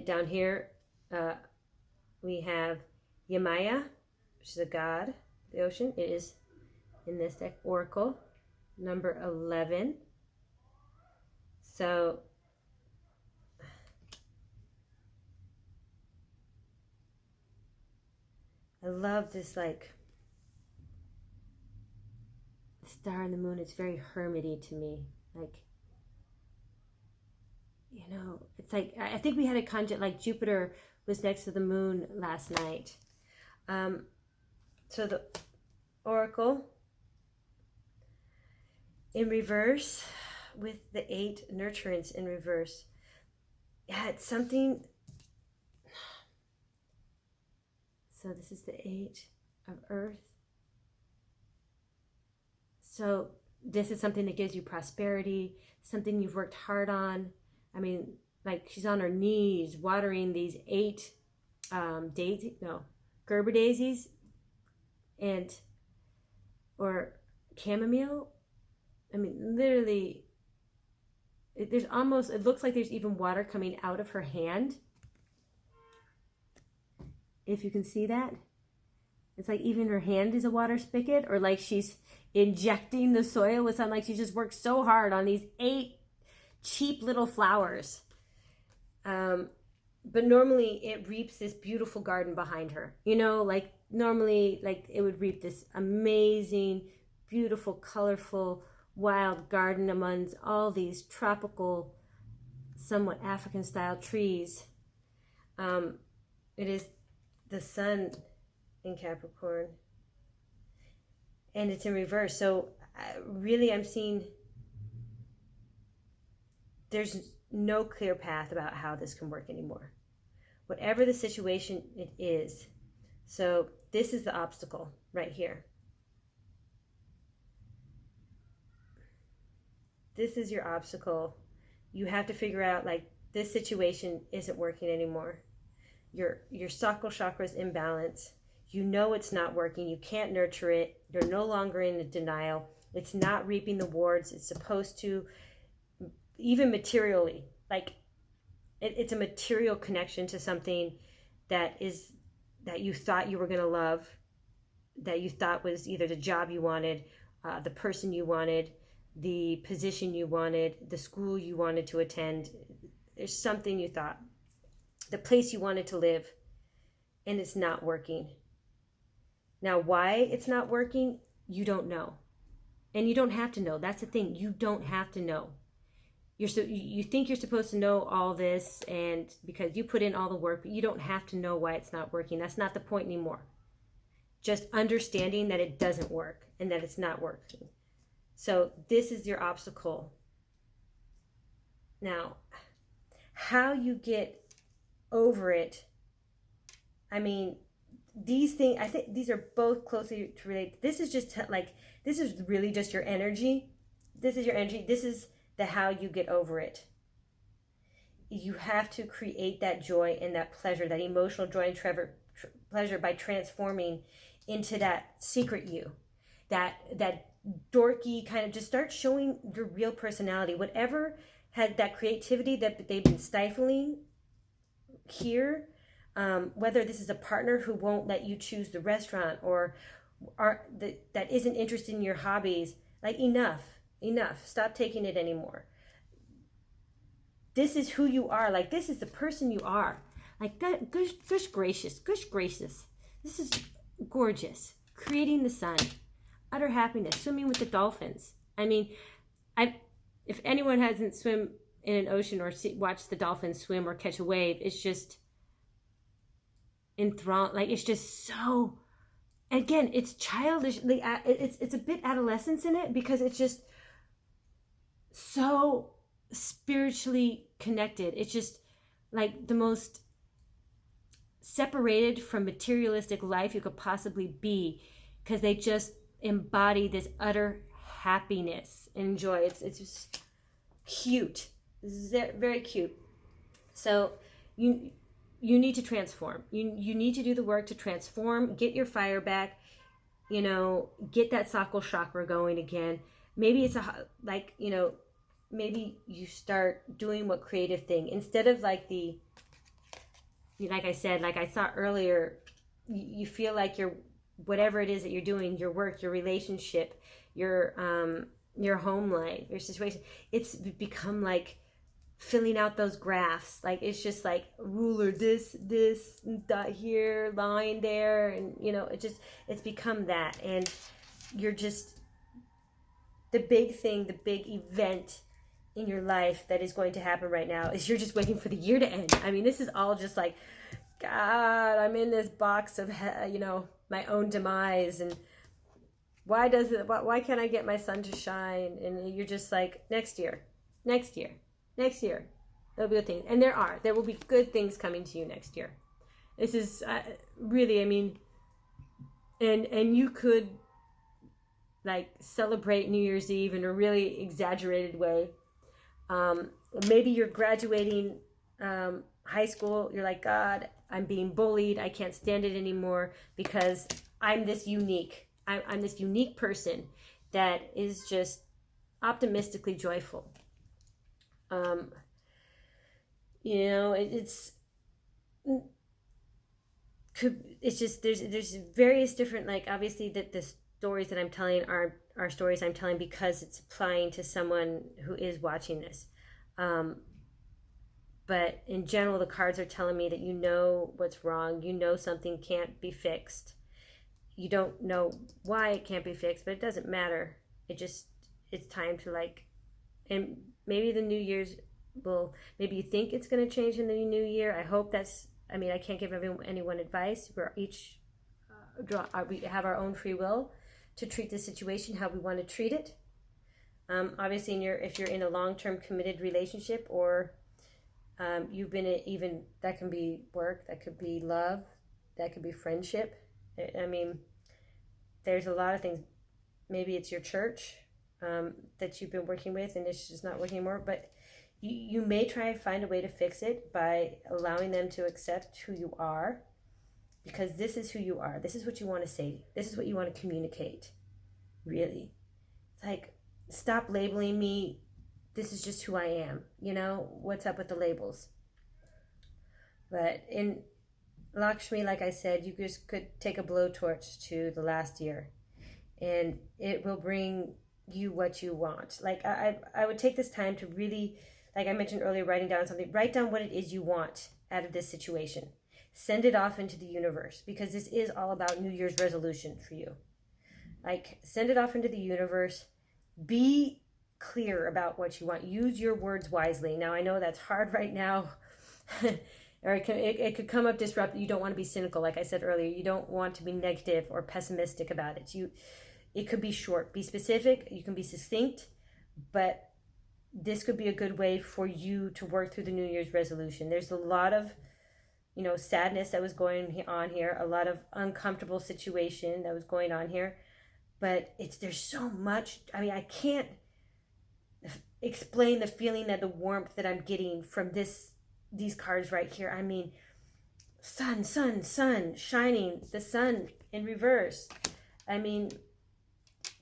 down here we have Yamaya, which is a god, the ocean. It is in this deck, Oracle number 11. So I love this, like, star and the moon. It's very hermity to me. Like, you know, it's like, I think we had a conjunct, like Jupiter was next to the moon last night. So the Oracle in reverse with the 8 nurturance in reverse. Yeah, it's something. So this is the 8 of Earth. So this is something that gives you prosperity, something you've worked hard on. I mean, like she's on her knees watering these 8 Gerber daisies or chamomile. I mean, literally, it looks like there's even water coming out of her hand. If you can see that. It's like even her hand is a water spigot, or like she's injecting the soil with something, like she just worked so hard on these 8 cheap little flowers. But normally it reaps this beautiful garden behind her. You know, like normally like it would reap this amazing, beautiful, colorful, wild garden amongst all these tropical, somewhat African style trees. It is the sun in Capricorn, and it's in reverse. So really I'm seeing there's no clear path about how this can work anymore, whatever the situation it is. So this is the obstacle right here. This is your obstacle. You have to figure out, like, this situation isn't working anymore. Your sacral chakra is imbalanced. You know it's not working. You can't nurture it. You're no longer in the denial. It's not reaping the rewards it's supposed to, even materially. Like, it's a material connection to something that you thought you were going to love, that you thought was either the job you wanted, the person you wanted, the position you wanted, the school you wanted to attend. There's something you thought, the place you wanted to live, and it's not working. Now, why it's not working, you don't know. And you don't have to know. That's the thing. You don't have to know. You think you're supposed to know all this, and because you put in all the work, but you don't have to know why it's not working. That's not the point anymore. Just understanding that it doesn't work and that it's not working. So this is your obstacle. Now, how you get over it, I mean, these things, I think these are both closely related. This is just this is really just your energy. This is your energy. This is the how you get over it. You have to create that joy and that pleasure, that emotional joy and pleasure, by transforming into that secret you, that dorky kind of, just start showing your real personality. Whatever had that creativity that they've been stifling here, whether this is a partner who won't let you choose the restaurant, or that isn't interested in your hobbies, like, enough, stop taking it anymore. This is who you are. Like, this is the person you are. Like, that, gosh gracious, this is gorgeous. Creating the sun, utter happiness, swimming with the dolphins. I mean, if anyone hasn't swim in an ocean or watched the dolphins swim or catch a wave, it's just enthralled. Like, it's just so, again, it's childish. It's a bit adolescence in it, because it's just so spiritually connected. It's just like the most separated from materialistic life you could possibly be, because they just embody this utter happiness and joy. It's just cute. Very cute. So you need to transform. You need to do the work to transform, get your fire back, get that sacral chakra going again. Maybe it's maybe you start doing what creative thing, instead of like I said, like I saw earlier, you feel like whatever it is that you're doing, your work, your relationship, your home life, your situation, it's become like filling out those graphs. Like, it's just like ruler, this dot here, line there, and it's become that. And you're just, the big thing, the big event in your life that is going to happen right now is you're just waiting for the year to end. I mean, this is all just like God, I'm in this box of, you know, my own demise, and why can't I get my sun to shine? And you're just like, next year, there'll be good things. And there will be good things coming to you next year. This is really, I mean, and you could like celebrate New Year's Eve in a really exaggerated way. Maybe you're graduating high school. You're like, God, I'm being bullied. I can't stand it anymore because I'm this unique. I'm this unique person that is just optimistically joyful. You know, it's just there's various different, like, obviously that the stories that I'm telling are stories I'm telling because it's applying to someone who is watching this. But in general, the cards are telling me that you know what's wrong. You know something can't be fixed. You don't know why it can't be fixed, but it doesn't matter. It's time to, like, and maybe the New Year's maybe you think it's going to change in the new year. I hope that's, I mean, I can't give anyone advice. We're each, we have our own free will to treat the situation how we want to treat it. Obviously, if you're in a long-term committed relationship, or you've been even, that can be work, that could be love, that could be friendship. I mean, there's a lot of things. Maybe it's your church that you've been working with and it's just not working anymore, but you may try to find a way to fix it by allowing them to accept who you are, because this is who you are. This is what you want to say. This is what you want to communicate, really. It's like, stop labeling me. This is just who I am. You know, what's up with the labels? But in Lakshmi, like I said, you just could take a blowtorch to the last year and it will bring you what you want. Like, I would take this time to really, like I mentioned earlier, writing down something. Write down what it is you want out of this situation. Send it off into the universe, because this is all about New Year's resolution for you. Like, send it off into the universe. Be clear about what you want. Use your words wisely. Now, I know that's hard right now. Or it could come up disruptive. You don't want to be cynical, like I said earlier. You don't want to be negative or pessimistic about it. It could be short. Be specific. You can be succinct. But this could be a good way for you to work through the New Year's resolution. There's a lot of, you know, sadness that was going on here. A lot of uncomfortable situation that was going on here. But there's so much. I mean, I can't explain the feeling that the warmth that I'm getting from these cards right here. I mean, sun shining, the sun in reverse. I mean,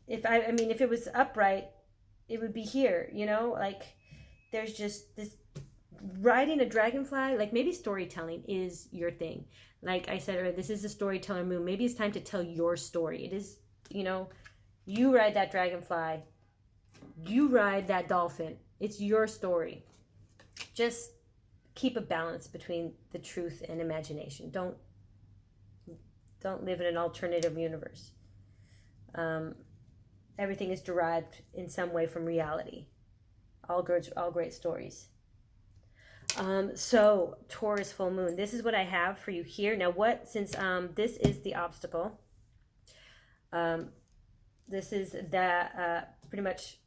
if it was upright, it would be here, you know? Like, there's just this, riding a dragonfly, like, maybe storytelling is your thing. Like I said earlier, this is a storyteller moon. Maybe it's time to tell your story. It is, you know, you ride that dragonfly, you ride that dolphin. It's your story. Just keep a balance between the truth and imagination. Don't live in an alternative universe. Everything is derived in some way from reality. All great stories. So Taurus full moon. This is what I have for you here. Now, since this is the obstacle, this is pretty much.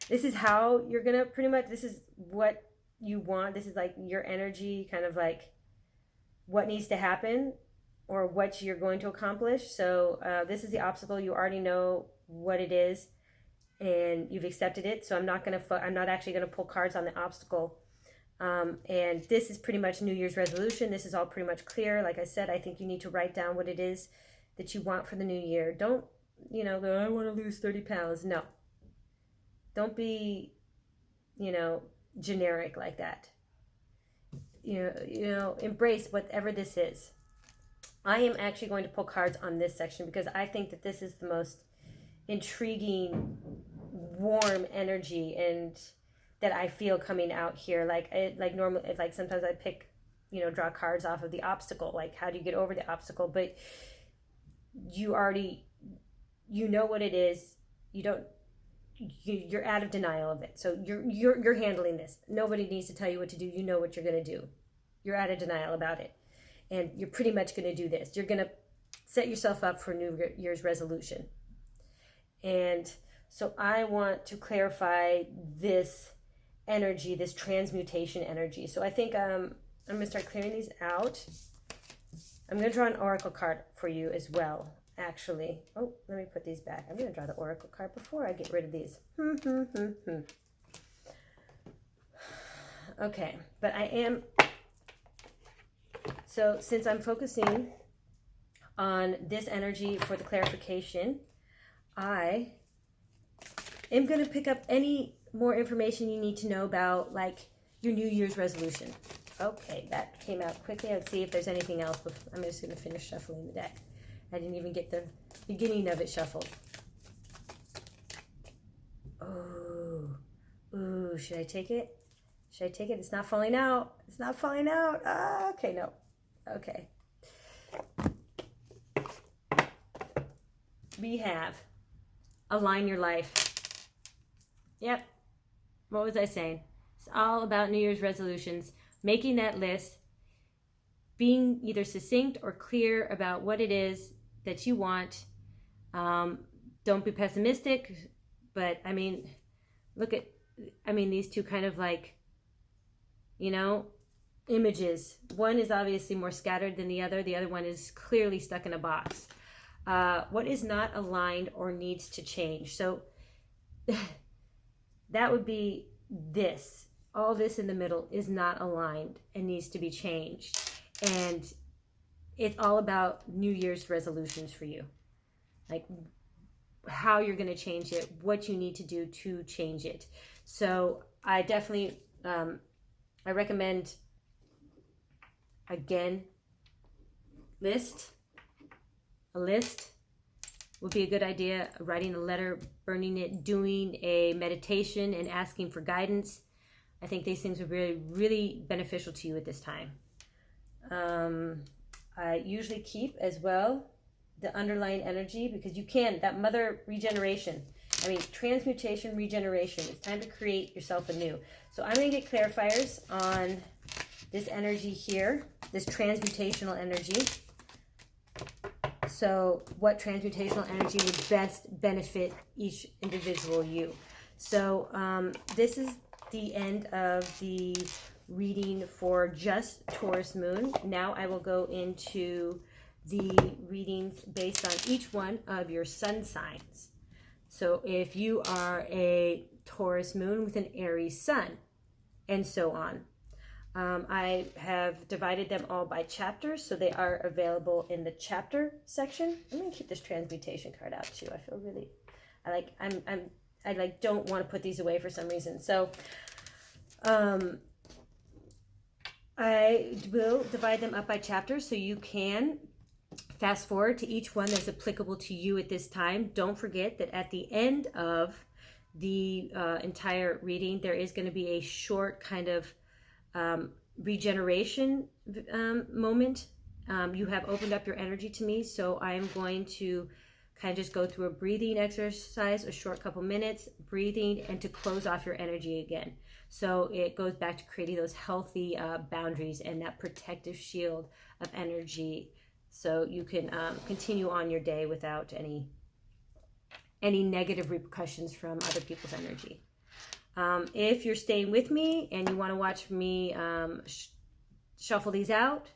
This is how you're gonna this is what you want. This is like your energy, kind of like what needs to happen or what you're going to accomplish. So this is the obstacle. You already know what it is and you've accepted it. So I'm not actually gonna pull cards on the obstacle. And this is pretty much New Year's resolution. This is all pretty much clear. Like I said, I think you need to write down what it is that you want for the new year. Don't, you know, go, I want to lose 30 pounds. No. Don't be, you know, generic like that. You know, embrace whatever this is. I am actually going to pull cards on this section because I think that this is the most intriguing, warm energy and that I feel coming out here. Like normally, like sometimes I pick, you know, draw cards off of the obstacle. Like, how do you get over the obstacle? But you know what it is. You're out of denial of it. So you're handling this. Nobody needs to tell you what to do. You know what you're going to do. you're out of denial about it. And you're pretty much going to do this. You're going to set yourself up for New Year's resolution. And so I want to clarify this energy, this transmutation energy. So I think I'm going to start clearing these out. I'm going to draw an oracle card for you as well, actually. Oh, let me put these back. I'm going to draw the oracle card before I get rid of these. Okay, but I am... So since I'm focusing on this energy for the clarification, I am going to pick up any more information you need to know about, like, your New Year's resolution. Okay, that came out quickly. Let's see if there's anything else. I'm just going to finish shuffling the deck. I didn't even get the beginning of it shuffled. Oh, ooh, should I take it? Should I take it? It's not falling out. It's not falling out. Ah, okay, no. Okay. We have align your life. Yep. What was I saying? It's all about New Year's resolutions. Making that list. Being either succinct or clear about what it is that you want. Don't be pessimistic. But, I mean, look at, these two kind of like, you know, images. One is obviously more scattered than the other. The other one is clearly stuck in a box. What is not aligned or needs to change? So that would be this. All this in the middle is not aligned and needs to be changed. And it's all about New Year's resolutions for you. Like how you're going to change it, what you need to do to change it. So I definitely, I recommend, again, a list would be a good idea. Writing a letter, burning it, doing a meditation and asking for guidance. I think these things are really, really beneficial to you at this time. I usually keep as well the underlying energy because you can, that mother regeneration. Transmutation, regeneration. It's time to create yourself anew. So I'm going to get clarifiers on this energy here, this transmutational energy. So what transmutational energy would best benefit each individual you. So this is the end of the reading for just Taurus moon. Now I will go into the readings based on each one of your sun signs. So if you are a Taurus moon with an Aries sun, and so on. I have divided them all by chapters, so they are available in the chapter section. I'm going to keep this transmutation card out too. I feel really, I don't want to put these away for some reason. So I will divide them up by chapters so you can fast forward to each one that's applicable to you at this time. Don't forget that at the end of the entire reading, there is going to be a short kind of regeneration moment. You have opened up your energy to me, so I am going to kind of just go through a breathing exercise, a short couple minutes, breathing, and to close off your energy again. So it goes back to creating those healthy boundaries and that protective shield of energy, so you can continue on your day without any negative repercussions from other people's energy. If you're staying with me and you want to watch me shuffle these out,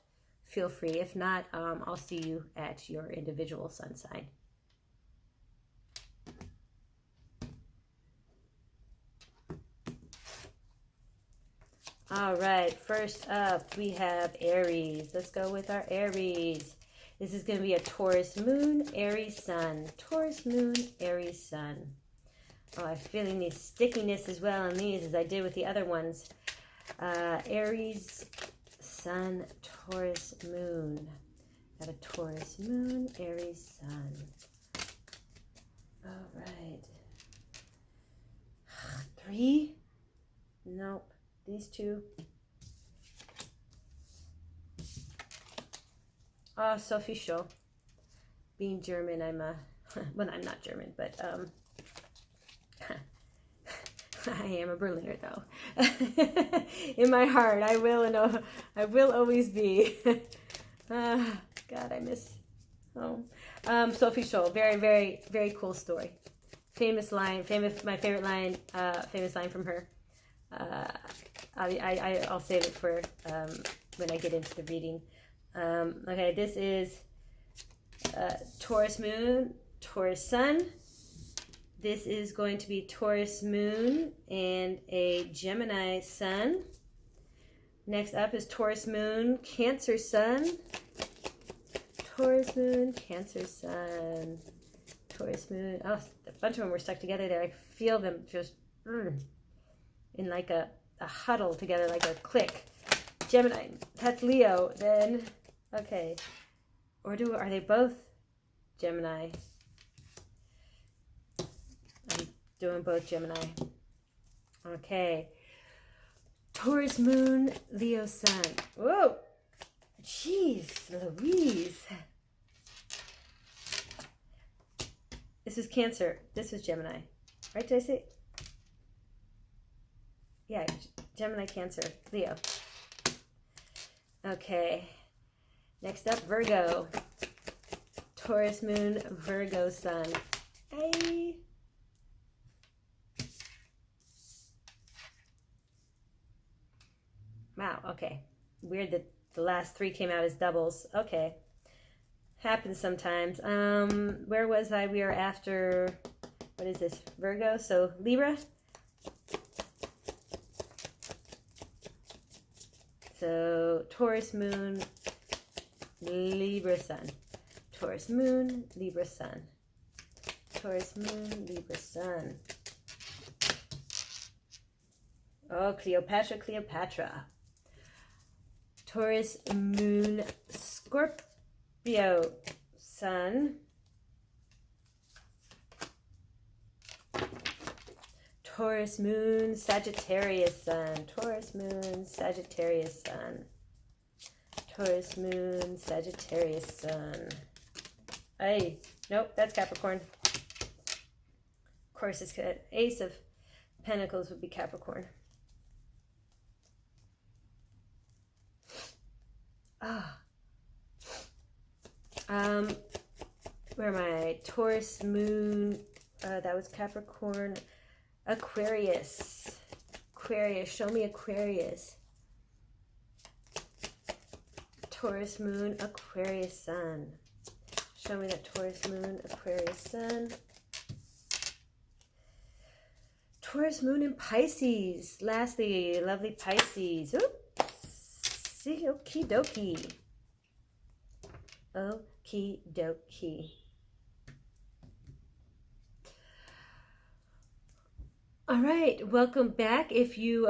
feel free. If not, I'll see you at your individual sun sign. All right, first up we have Aries. Let's go with our Aries. This is going to be a Taurus moon, Aries sun. Taurus moon, Aries sun. Oh, I'm feeling the stickiness as well in these as I did with the other ones. Aries sun, Taurus moon. Got a Taurus moon, Aries sun. All right. 3? Nope. These 2. Oh, Sophie Scholl. Being German, I'm well, I'm not German, but I am a Berliner, though. In my heart, I will always be. God, I miss home. Sophie Scholl, very, very, very cool story. Famous line, my favorite line, famous line from her. I'll save it for when I get into the reading. Okay, this is Taurus moon, Taurus sun. This is going to be Taurus moon and a Gemini sun. Next up is Taurus moon, Cancer sun. Taurus moon, Cancer sun. Taurus moon. Oh, a bunch of them were stuck together there. I feel them just in like a huddle together, like a click. Gemini, that's Leo. Then, okay. Or are they both Gemini? I'm doing both Gemini. Okay. Taurus moon, Leo sun. Whoa! Jeez, Louise. This is Cancer. This is Gemini. Right, did I say? Yeah, Gemini, Cancer, Leo. Okay. Next up, Virgo. Taurus moon, Virgo sun. Hey. Wow, okay. Weird that the last three came out as doubles. Okay. Happens sometimes. Where was I? We are after, what is this? Virgo? So Libra. So Taurus moon, Libra sun. Taurus moon, Libra sun. Taurus moon, Libra sun. Oh, Cleopatra, Cleopatra. Taurus moon, Scorpio sun. Taurus moon, Sagittarius sun. Taurus moon, Sagittarius sun. Taurus moon, Sagittarius sun. Hey, nope, that's Capricorn. Of course, it's good. Ace of Pentacles would be Capricorn. Where am I? Taurus moon, that was Capricorn. Aquarius. Aquarius, show me Aquarius. Taurus moon, Aquarius sun. Show me that Taurus moon, Aquarius sun. Taurus moon in Pisces. Lastly, lovely Pisces. Oops. See, okie dokie. Okie dokie. All right, welcome back. If you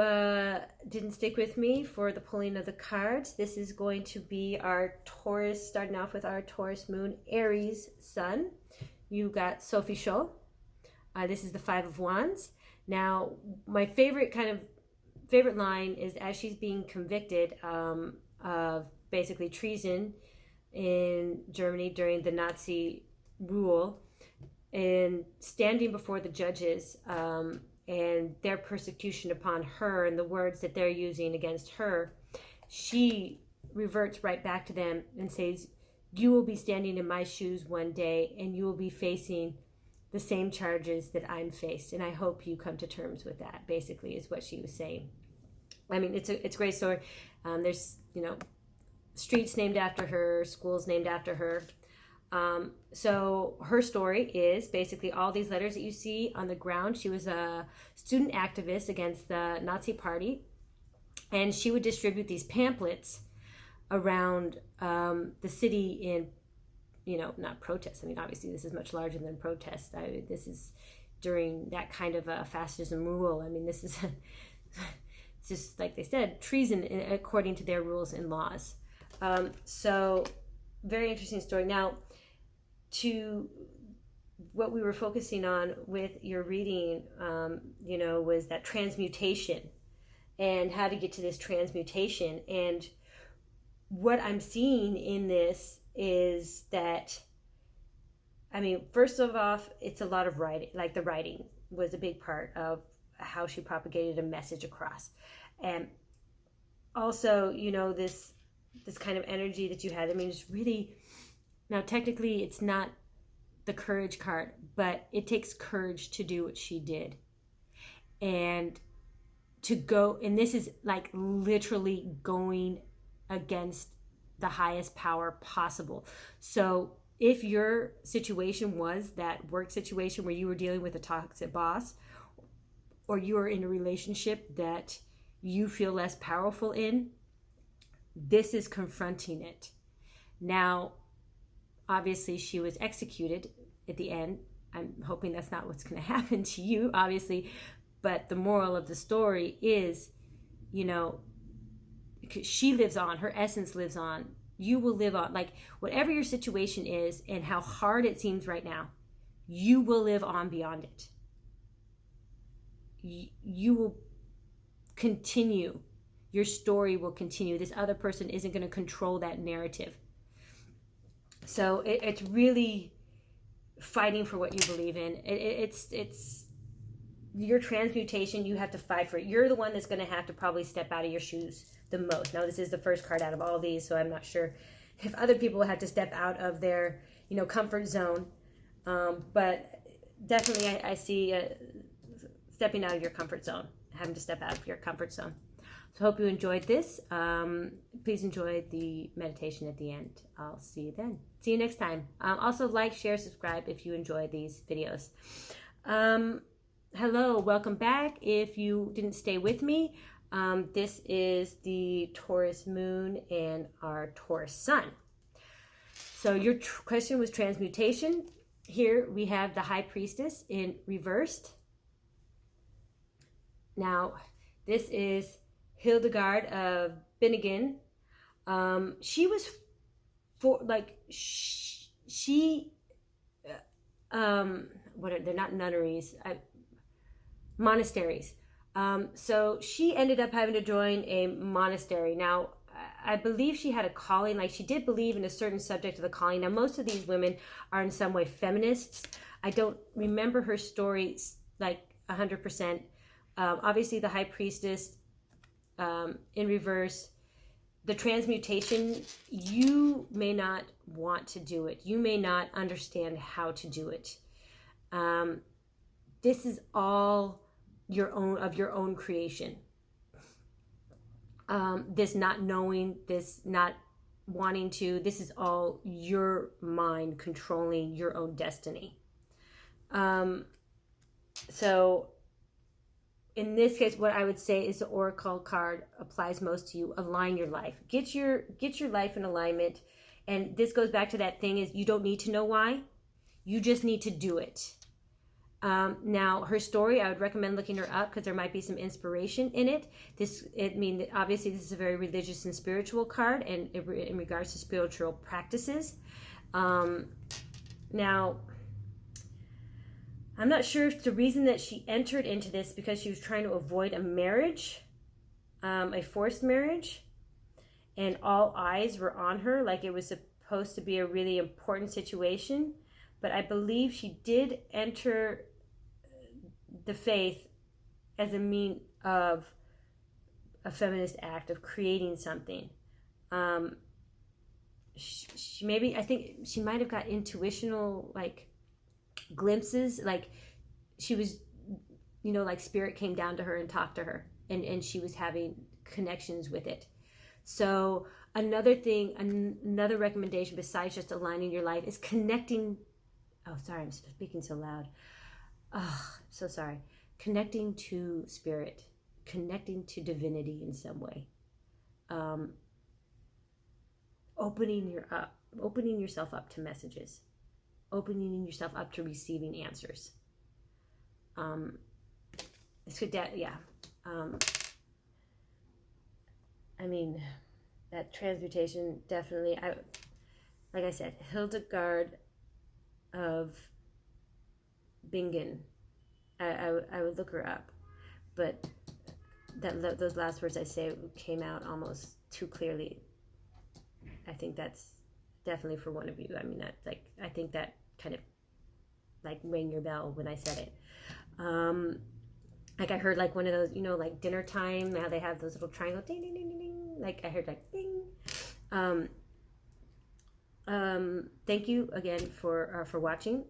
didn't stick with me for the pulling of the cards, this is going to be our Taurus, starting off with our Taurus moon, Aries sun. You got Sophie Scholl. This is the Five of Wands. Now, my favorite line is as she's being convicted of basically treason in Germany during the Nazi rule, and standing before the judges and their persecution upon her and the words that they're using against her, she reverts right back to them and says, you will be standing in my shoes one day and you will be facing the same charges that I'm faced, and I hope you come to terms with that, basically, is what she was saying. I mean, it's a great story. There's, streets named after her, schools named after her. So her story is basically all these letters that you see on the ground. She was a student activist against the Nazi party, and she would distribute these pamphlets around the city in, not protests. I mean, obviously this is much larger than protests. This is during that kind of a fascism rule. I mean, this is it's just, like they said, treason according to their rules and laws. So very interesting story. Now, to what we were focusing on with your reading, was that transmutation and how to get to this transmutation. And what I'm seeing in this is that, first of all, it's a lot of writing. Like, the writing was a big part of how she propagated a message across. And also, you know, this kind of energy that you had, I mean, it's really, now technically it's not the courage card, but it takes courage to do what she did. And to go, and this is like literally going against the highest power possible. So if your situation was that work situation where you were dealing with a toxic boss, or you are in a relationship that you feel less powerful in, this is confronting it. Now, obviously she was executed at the end. I'm hoping that's not what's going to happen to you, obviously. But the moral of the story is, you know, she lives on, her essence lives on. You will live on, like whatever your situation is and how hard it seems right now, you will live on beyond it. You will continue. Your story will continue. This other person isn't going to control that narrative. So it's really fighting for what you believe in. It's your transmutation. You have to fight for it. You're the one that's going to have to probably step out of your shoes the most. Now, this is the first card out of all these, so I'm not sure if other people have to step out of their, you know, comfort zone. But definitely I see stepping out of your comfort zone, having to step out of your comfort zone. So I hope you enjoyed this. Please enjoy the meditation at the end. I'll see you then. See you next time. Also like, share, subscribe if you enjoy these videos. Hello, welcome back. If you didn't stay with me, this is the Taurus moon and our Taurus sun. So your question was transmutation. Here we have the High Priestess in reversed. Now, this is Hildegard of Bingen. She was they're not nunneries, monasteries. So she ended up having to join a monastery. Now, I believe she had a calling, like she did believe in a certain subject of the calling. Now, most of these women are in some way feminists. I don't remember her story like 100%. Obviously, the High Priestess in reverse, the transmutation, you may not want to do it. You may not understand how to do it. This is all your own creation. This not knowing, this not wanting to, this is all your mind controlling your own destiny. So in this case, what I would say is the Oracle card applies most to you. Align your life. Get your life in alignment. And this goes back to that thing is you don't need to know why. You just need to do it. Now, her story, I would recommend looking her up because there might be some inspiration in it. Obviously, this is a very religious and spiritual card and in regards to spiritual practices. Now, I'm not sure if the reason that she entered into this because she was trying to avoid a marriage, a forced marriage, and all eyes were on her, like it was supposed to be a really important situation. But I believe she did enter the faith as a mean of a feminist act of creating something. I think she might have got intuitional, like, glimpses, like she was, you know, like spirit came down to her and talked to her, and she was having connections with it. So another recommendation besides just aligning your life is connecting. Oh, sorry, I'm speaking so loud. Oh, so sorry. Connecting to spirit, connecting to divinity in some way. Opening yourself up to messages. Opening yourself up to receiving answers. That transmutation definitely. Like I said, Hildegard of Bingen. I would look her up, but those last words I say came out almost too clearly. I think that's definitely for one of you. I mean, I think that kind of like rang your bell when I said it. Like I heard like one of those, you know, like dinner time, how they have those little triangle ding ding ding ding ding. Like I heard like ding. Thank you again for watching.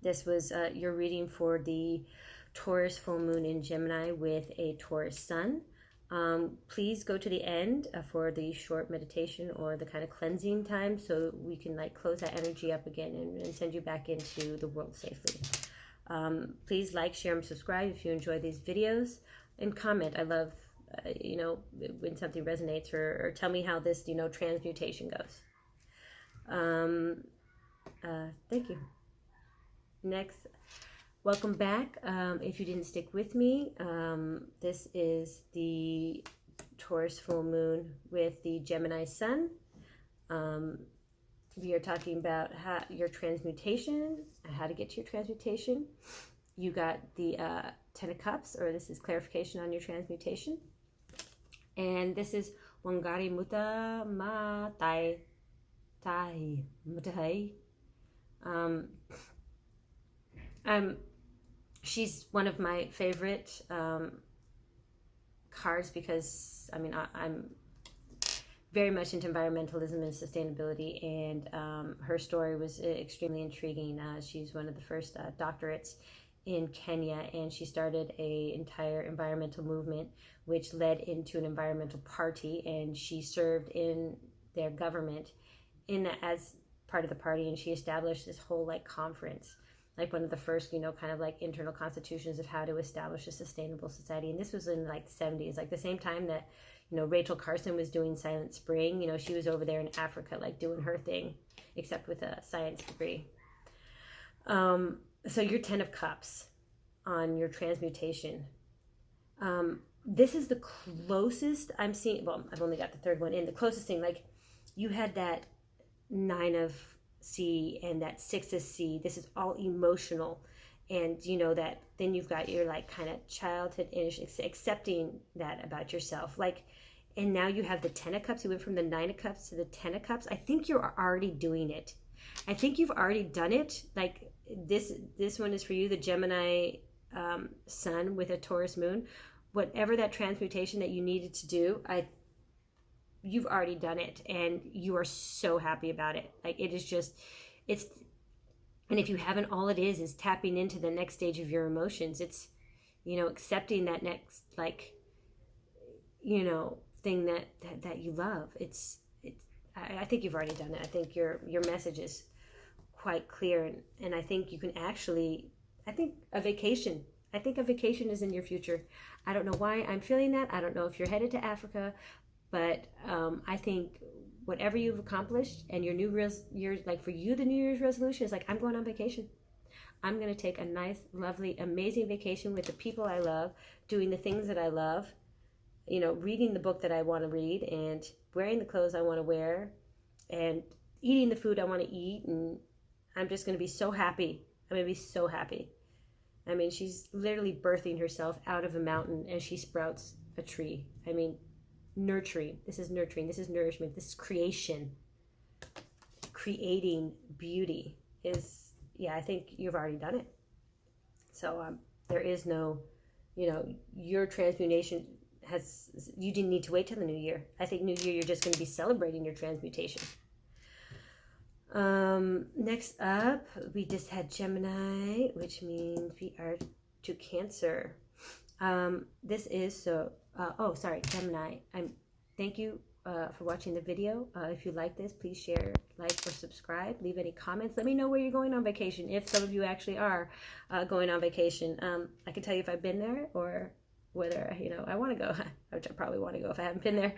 This was your reading for the Taurus full moon in Gemini with a Taurus sun. Please go to the end for the short meditation or the kind of cleansing time, so we can like close that energy up again and send you back into the world safely. Please like, share, and subscribe if you enjoy these videos, and comment. I love, you know, when something resonates, or tell me how this, you know, transmutation goes. Thank you. Next, welcome back. If you didn't stick with me, this is the Taurus full moon with the Gemini sun. We are talking about your transmutation, how to get to your transmutation. You got the Ten of Cups, or this is clarification on your transmutation. And this is Wangari Muta Matai Tai Mutai. She's one of my favorite cards because, I mean, I'm very much into environmentalism and sustainability, and her story was extremely intriguing. She's one of the first doctorates in Kenya, and she started an entire environmental movement which led into an environmental party, and she served in their government as part of the party, and she established this whole like conference, like one of the first, you know, kind of like internal constitutions of how to establish a sustainable society. And this was in like the 70s, like the same time that, you know, Rachel Carson was doing Silent Spring. You know, she was over there in Africa, like doing her thing, except with a science degree. So your 10 of Cups on your transmutation. This is the closest I'm seeing. Well, I've only got the third one in. The closest thing, like you had that 9 of C and that 6 of C. This is all emotional. And you know that then you've got your like kind of childhood innocence, accepting that about yourself. Like, and now you have the 10 of Cups. You went from the 9 of Cups to the 10 of Cups. I think you're already doing it. I think you've already done it. Like this one is for you, the Gemini sun with a Taurus moon. Whatever that transmutation that you needed to do, you've already done it, and you are so happy about it. Like it is just, and if you haven't, all it is tapping into the next stage of your emotions. It's, you know, accepting that next, like, you know, thing that you love. I think you've already done it. I think your message is quite clear, and I think you can actually, I think a vacation is in your future. I don't know why I'm feeling that. I don't know if you're headed to Africa, but I think whatever you've accomplished and your New Year's, like for you, the New Year's resolution is like, I'm going on vacation. I'm going to take a nice, lovely, amazing vacation with the people I love, doing the things that I love, you know, reading the book that I want to read, and wearing the clothes I want to wear, and eating the food I want to eat. And I'm just going to be so happy. I'm going to be so happy. I mean, she's literally birthing herself out of a mountain as she sprouts a tree. I mean, nurturing. This is nurturing. This is nourishment. This is creation. Creating beauty is, yeah, I think you've already done it. So there is no, you know, your transmutation you didn't need to wait till the new year. I think new year, you're just going to be celebrating your transmutation. Next up, we just had Gemini, which means we are to Cancer. This is Gemini. Thank you for watching the video. If you like this, please share, like, or subscribe. Leave any comments. Let me know where you're going on vacation, if some of you actually are going on vacation. I can tell you if I've been there, or whether, you know, I want to go, which I probably want to go if I haven't been there.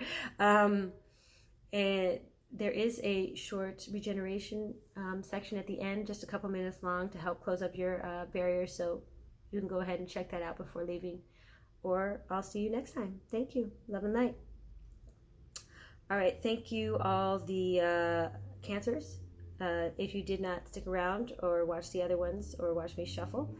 And there is a short regeneration section at the end, just a couple minutes long, to help close up your barriers. So you can go ahead and check that out before leaving. Or I'll see you next time. Thank you. Love and light. All right. Thank you, all the Cancers. If you did not stick around or watch the other ones or watch me shuffle,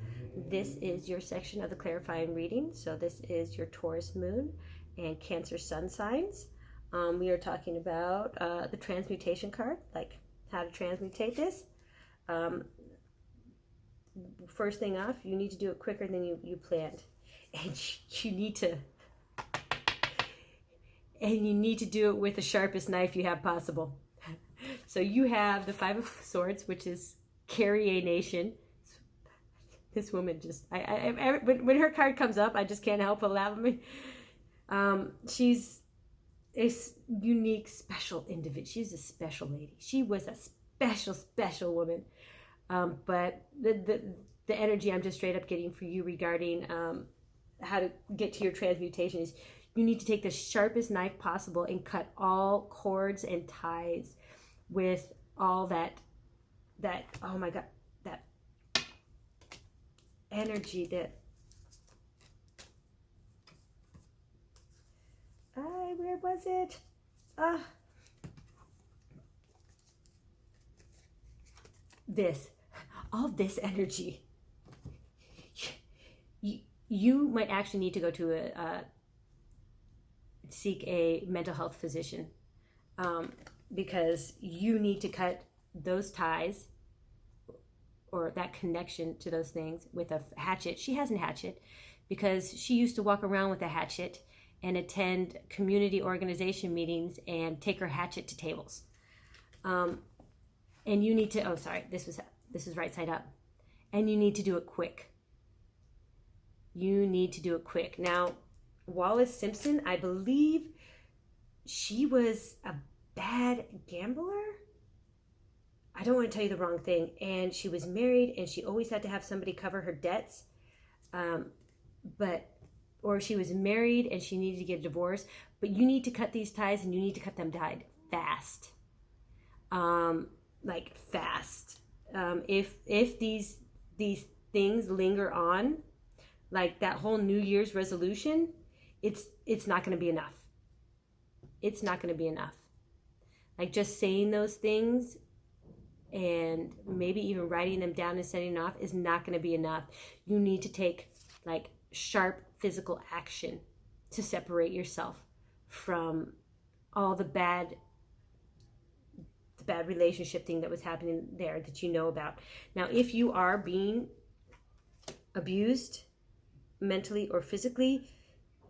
this is your section of the clarifying reading. So this is your Taurus moon and Cancer sun signs. We are talking about the transmutation card, like how to transmutate this. First thing off, you need to do it quicker than you planned. and you need to, do it with the sharpest knife you have possible. So you have the Five of Swords, which is Carrionation. This woman just, when her card comes up, I just can't help but laugh at me. She's a unique, special individual. She's a special lady. She was a special woman. But the energy I'm just straight up getting for you regarding how to get to your transmutation is you need to take the sharpest knife possible and cut all cords and ties with all that, oh my God, that energy that, where was it? All this energy. You might actually need to go to seek a mental health physician, because you need to cut those ties or that connection to those things with a hatchet. She has a hatchet because she used to walk around with a hatchet and attend community organization meetings and take her hatchet to tables. And you need to, oh, sorry, this is right side up. And you need to do it quick. You need to do it quick. Now, Wallace Simpson, I believe she was a bad gambler. I don't want to tell you the wrong thing. And she was married and she always had to have somebody cover her debts. Or she was married and she needed to get a divorce. But you need to cut these ties and you need to cut them fast. Like fast. If these things linger on, like that whole New Year's resolution, it's not going to be enough. It's not going to be enough. Like just saying those things and maybe even writing them down and sending them off is not going to be enough. You need to take like sharp physical action to separate yourself from all the bad relationship thing that was happening there that you know about. Now, if you are being abused mentally or physically,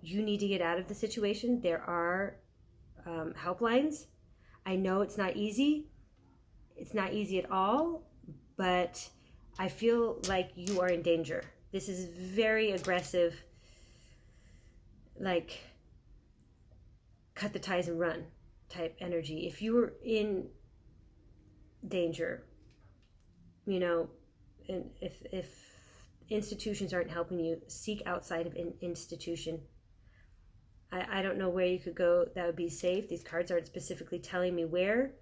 you need to get out of the situation. There are helplines. I know it's not easy. It's not easy at all, but I feel like you are in danger. This is very aggressive, like cut the ties and run type energy. If you were in danger, you know, and if institutions aren't helping you, seek outside of an institution. I don't know where you could go that would be safe. These cards aren't specifically telling me where.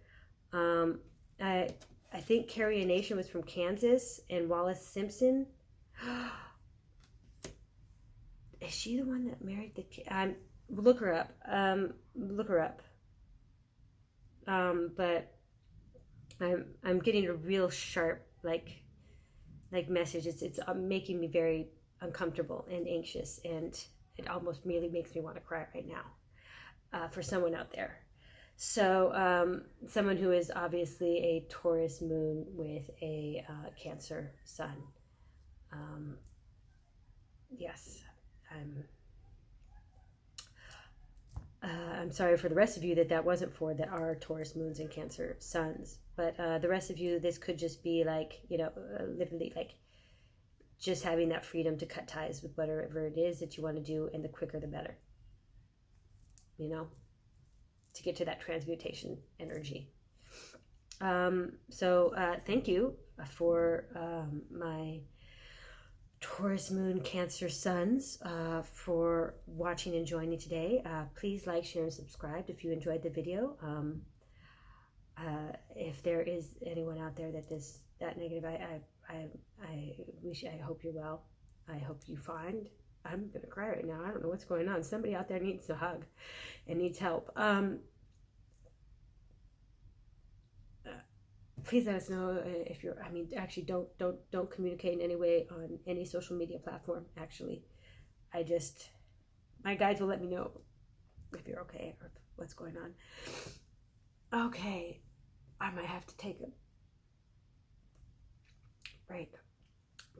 I think Carrionation was from Kansas and Wallace Simpson. Is she the one that married the kid? Look her up. Look her up. But I'm getting a real sharp like message. It's making me very uncomfortable and anxious, and it almost really makes me want to cry right now for someone out there. So someone who is obviously a Taurus moon with a Cancer sun. Yes, I'm sorry for the rest of you that wasn't for, that are Taurus moons and Cancer suns. But the rest of you, this could just be like, you know, literally like just having that freedom to cut ties with whatever it is that you want to do, and the quicker the better, you know, to get to that transmutation energy. So thank you for my Taurus moon Cancer suns for watching and joining today. Please like, share, and subscribe if you enjoyed the video. If there is anyone out there that negative, I hope you're well. I hope you find, I'm gonna cry right now. I don't know what's going on. Somebody out there needs a hug and needs help. Please let us know if you're, actually don't communicate in any way on any social media platform. Actually, my guides will let me know if you're okay or what's going on. Okay, I might have to take a break.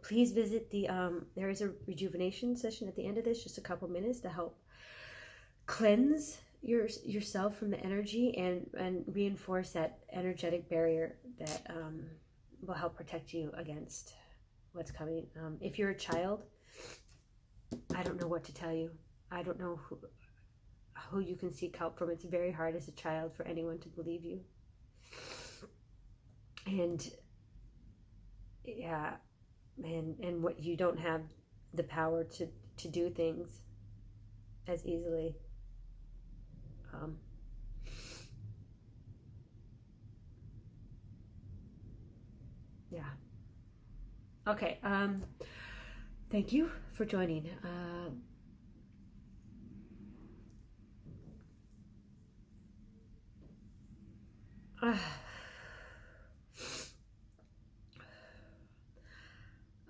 Please visit the, there is a rejuvenation session at the end of this, just a couple minutes to help cleanse yourself from the energy and reinforce that energetic barrier that will help protect you against what's coming. If you're a child, I don't know what to tell you. I don't know who you can seek help from. It's very hard as a child for anyone to believe you. And yeah, and what you don't have the power to do things as easily. Yeah. Okay. Thank you for joining.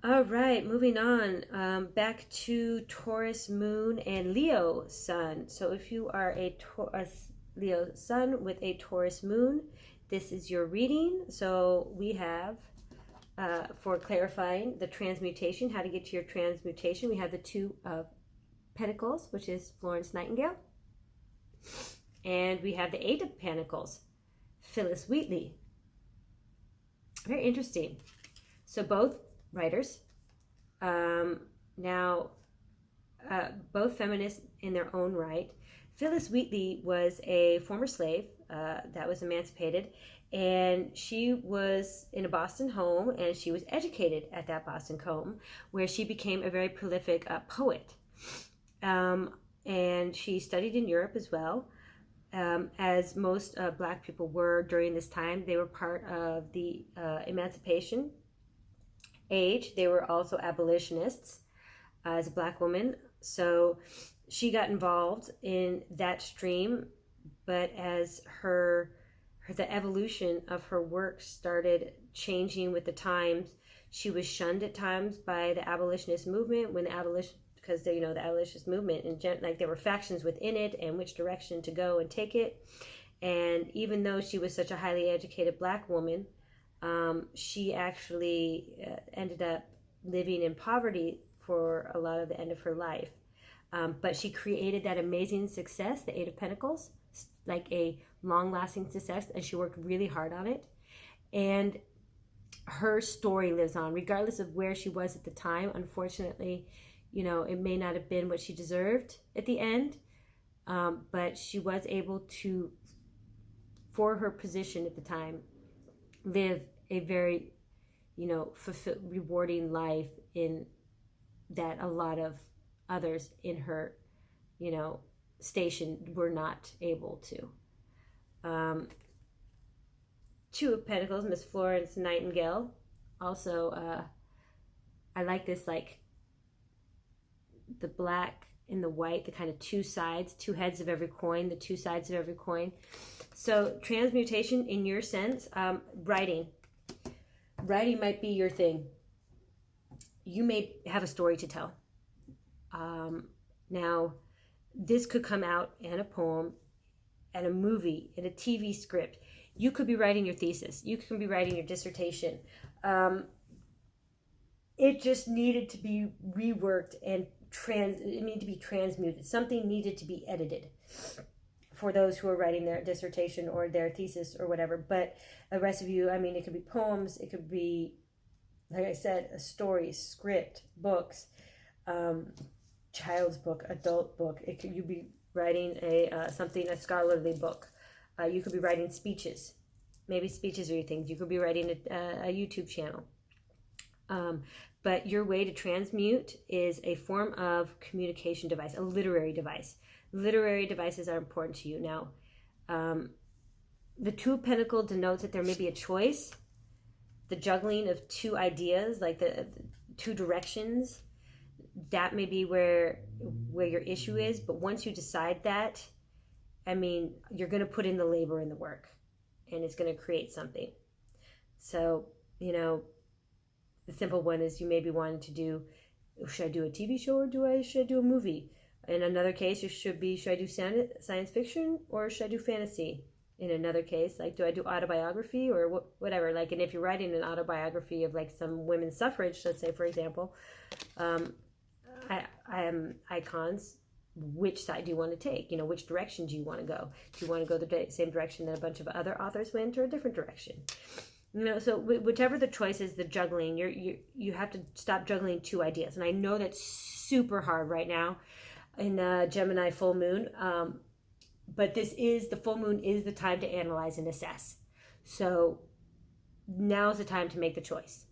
All right, moving on. Back to Taurus moon and Leo sun. So if you are a Leo sun with a Taurus moon, this is your reading. So we have, for clarifying, the transmutation, how to get to your transmutation. We have the Two of Pentacles, which is Florence Nightingale. And we have the Eight of Pentacles, Phyllis Wheatley. Very interesting. So both writers, both feminists in their own right. Phyllis Wheatley was a former slave that was emancipated, and she was in a Boston home, and she was educated at that Boston home, where she became a very prolific poet. And she studied in Europe as well, as most Black people were during this time. They were part of the emancipation age. They were also abolitionists as a Black woman. So she got involved in that stream, but as the evolution of her work started changing with the times, she was shunned at times by the abolitionist movement because the abolitionist movement, and like there were factions within it and which direction to go and take it. And even though she was such a highly educated Black woman, she actually ended up living in poverty for a lot of the end of her life. But she created that amazing success, the Eight of Pentacles, like a long-lasting success, and she worked really hard on it. And her story lives on, regardless of where she was at the time. Unfortunately, it may not have been what she deserved at the end, but she was able to, for her position at the time, live a very, rewarding life in that a lot of others in her, station were not able to. Two of Pentacles, Miss Florence Nightingale. Also, I like this, like the black and the white, the kind of two sides, two heads of every coin, the two sides of every coin. So transmutation, in your sense, writing might be your thing. You may have a story to tell. Now, this could come out in a poem, in a movie, in a TV script. You could be writing your thesis. You could be writing your dissertation. It just needed to be reworked and it needed to be transmuted. Something needed to be edited for those who are writing their dissertation or their thesis or whatever. But the rest of you, it could be poems. It could be, like I said, a story, script, books, child's book, adult book. You'd be writing a scholarly book. You could be writing speeches. Maybe speeches are your things. You could be writing a YouTube channel. But your way to transmute is a form of communication device, a literary device. Literary devices are important to you. Now, the Two of Pentacles denotes that there may be a choice, the juggling of two ideas, like the two directions. That may be where your issue is. But once you decide that, you're going to put in the labor and the work, and it's going to create something. So, the simple one is you may be wanting to do, should I do a TV show or should I do a movie? In another case, should I do science fiction or should I do fantasy? in another case, like, do I do autobiography or whatever? Like, and if you're writing an autobiography of like some women's suffrage, let's say, for example, I am icons. Which side do you want to take? You know, which direction do you want to go? Do you want to go the same direction that a bunch of other authors went, or a different direction? You know, so whichever the choice is, the juggling, you have to stop juggling two ideas. And I know that's super hard right now in Gemini full moon. But the full moon is the time to analyze and assess. So now's the time to make the choice.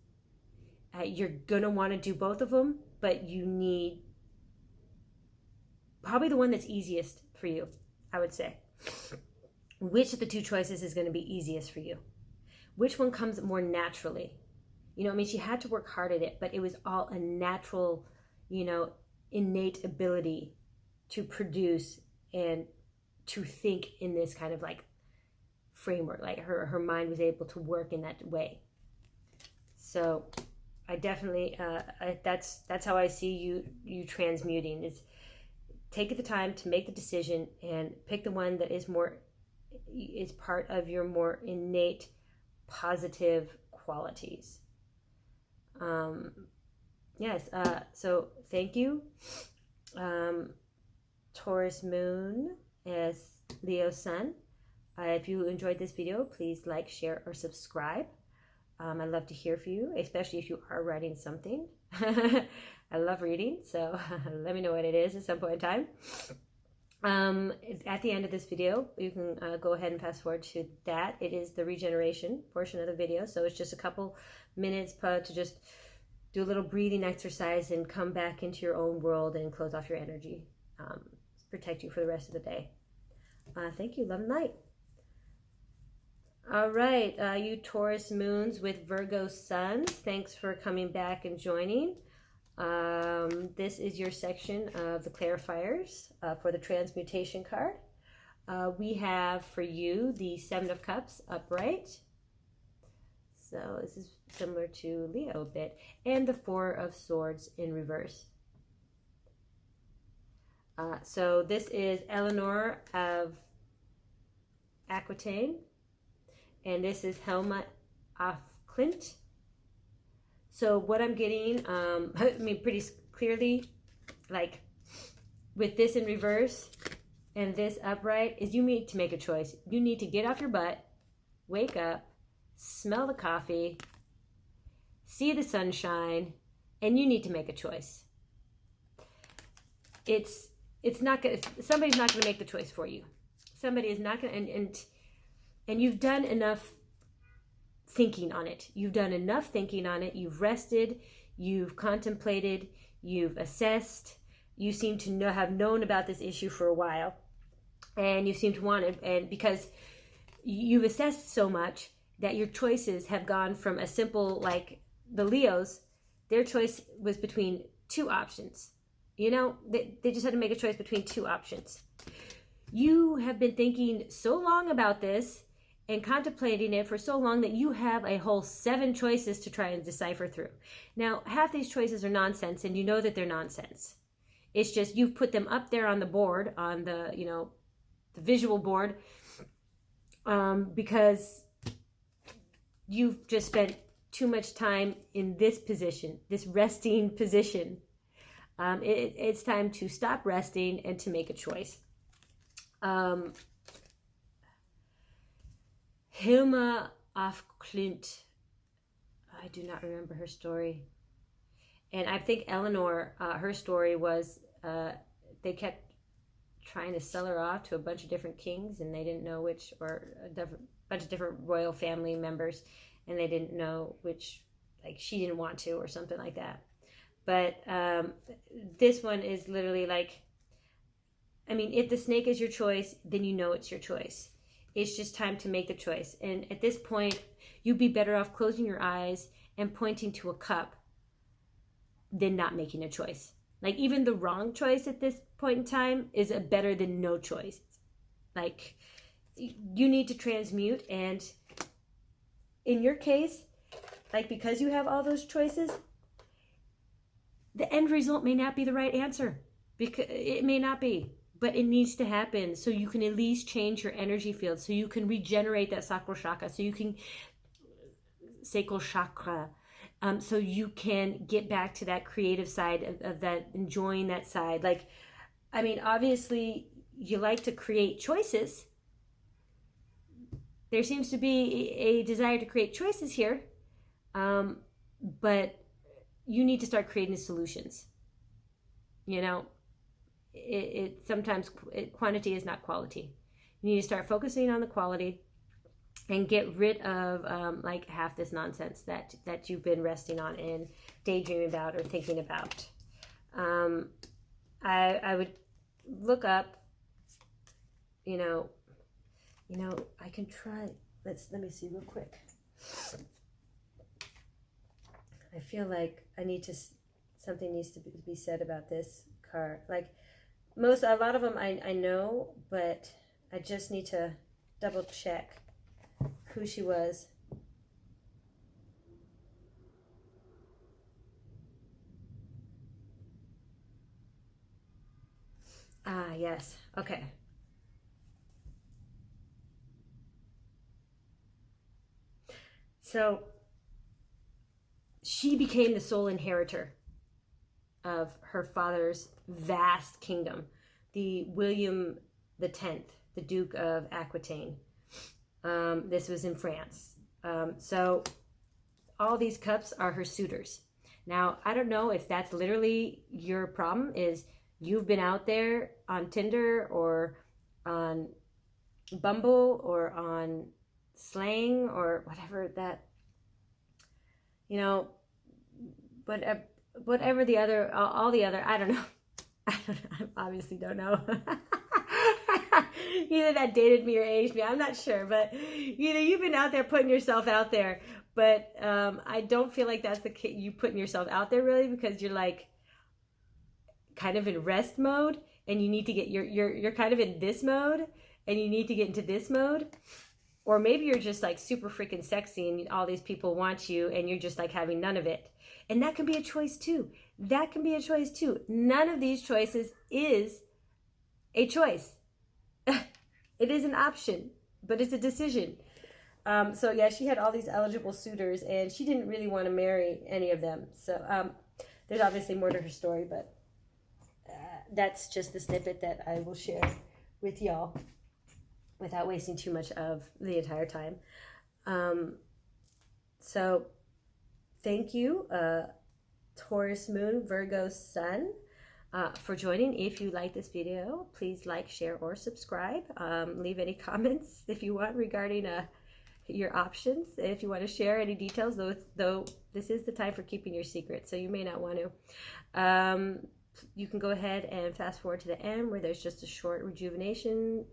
You're going to want to do both of them, but you need probably the one that's easiest for you, I would say. Which of the two choices is going to be easiest for you? Which one comes more naturally? You know, I mean, she had to work hard at it, but it was all a natural, you know, innate ability to produce and to think in this kind of like framework. Like her mind was able to work in that way. So I definitely, that's how I see you transmuting, is take the time to make the decision and pick the one that is part of your more innate positive qualities. Yes, so thank you. Taurus moon as Leo sun. If you enjoyed this video, please like, share, or subscribe. I'd love to hear from you, especially if you are writing something. I love reading, so let me know what it is at some point in time. At the end of this video, you can go ahead and fast forward to that. It is the regeneration portion of the video, so it's just a couple minutes to just do a little breathing exercise and come back into your own world and close off your energy. Protect you for the rest of the day. Thank you. Love and light. All right, you Taurus moons with Virgo suns, thanks for coming back and joining. This is your section of the clarifiers for the transmutation card. We have for you the Seven of Cups upright. So this is similar to Leo a bit. And the Four of Swords in reverse. So this is Eleanor of Aquitaine. And this is Helma af Klint. So what I'm getting, I mean, pretty clearly, like with this in reverse and this upright, is you need to make a choice. You need to get off your butt, wake up, smell the coffee, see the sunshine, and you need to make a choice. It's not gonna, somebody's not gonna make the choice for you. Somebody is not gonna, and you've done enough thinking on it. You've done enough thinking on it. You've rested, you've contemplated, you've assessed. You seem to have known about this issue for a while, and you seem to want it, and because you've assessed so much that your choices have gone from a simple, like the Leos, their choice was between two options. You know, they just had to make a choice between two options. You have been thinking so long about this and contemplating it for so long that you have a whole 7 choices to try and decipher through. Now, half these choices are nonsense, and you know that they're nonsense. It's just you've put them up there on the board, on the, you know, the visual board, because you've just spent too much time in this position, this resting position. It's time to stop resting and to make a choice. Hilma af Klint, I do not remember her story. And I think Eleanor, her story was they kept trying to sell her off to a bunch of different kings, and they didn't know which, or a bunch of different royal family members, and they didn't know which, like she didn't want to or something like that. But this one is literally like, I mean, if the snake is your choice, then you know it's your choice. It's just time to make the choice. And at this point, you'd be better off closing your eyes and pointing to a cup than not making a choice. Like even the wrong choice at this point in time is better than no choice. Like you need to transmute, and in your case, like because you have all those choices, the end result may not be the right answer. Because it may not be. but it needs to happen so you can at least change your energy field, so you can regenerate that sacral chakra, so you can sacral chakra, so you can get back to that creative side of that, enjoying that side. Like, I mean, obviously you like to create choices. There seems to be a desire to create choices here, but you need to start creating solutions. You know, sometimes quantity is not quality. You need to start focusing on the quality and get rid of like half this nonsense that you've been resting on and daydreaming about or thinking about. I would look up, you know, I can try. Let me see real quick. I feel like something needs to be said about this card. Like a lot of them I know, but I just need to double check who she was. Ah, yes. Okay. So she became the sole inheritor of her father's vast kingdom, the William X, the Duke of Aquitaine. This was in France. So all these cups are her suitors. Now, I don't know if that's literally your problem, is you've been out there on Tinder or on Bumble or on Slang or whatever that, you know, whatever the other, all the other, I don't know. I obviously don't know. Either that dated me or aged me, I'm not sure, but either you've been out there putting yourself out there, but I don't feel like that's you putting yourself out there really, because you're like kind of in rest mode and you need to get you're kind of in this mode and you need to get into this mode. Or maybe you're just like super freaking sexy and all these people want you and you're just like having none of it. And that can be a choice too. That can be a choice too. None of these choices is a choice. It is an option, but it's a decision. So yeah, she had all these eligible suitors and she didn't really want to marry any of them. So there's obviously more to her story, but that's just the snippet that I will share with y'all without wasting too much of the entire time. So thank you, Taurus Moon, Virgo Sun, for joining. If you like this video, please like, share, or subscribe. Leave any comments if you want regarding your options. If you want to share any details, though this is the time for keeping your secret, so you may not want to. You can go ahead and fast forward to the end where there's just a short rejuvenation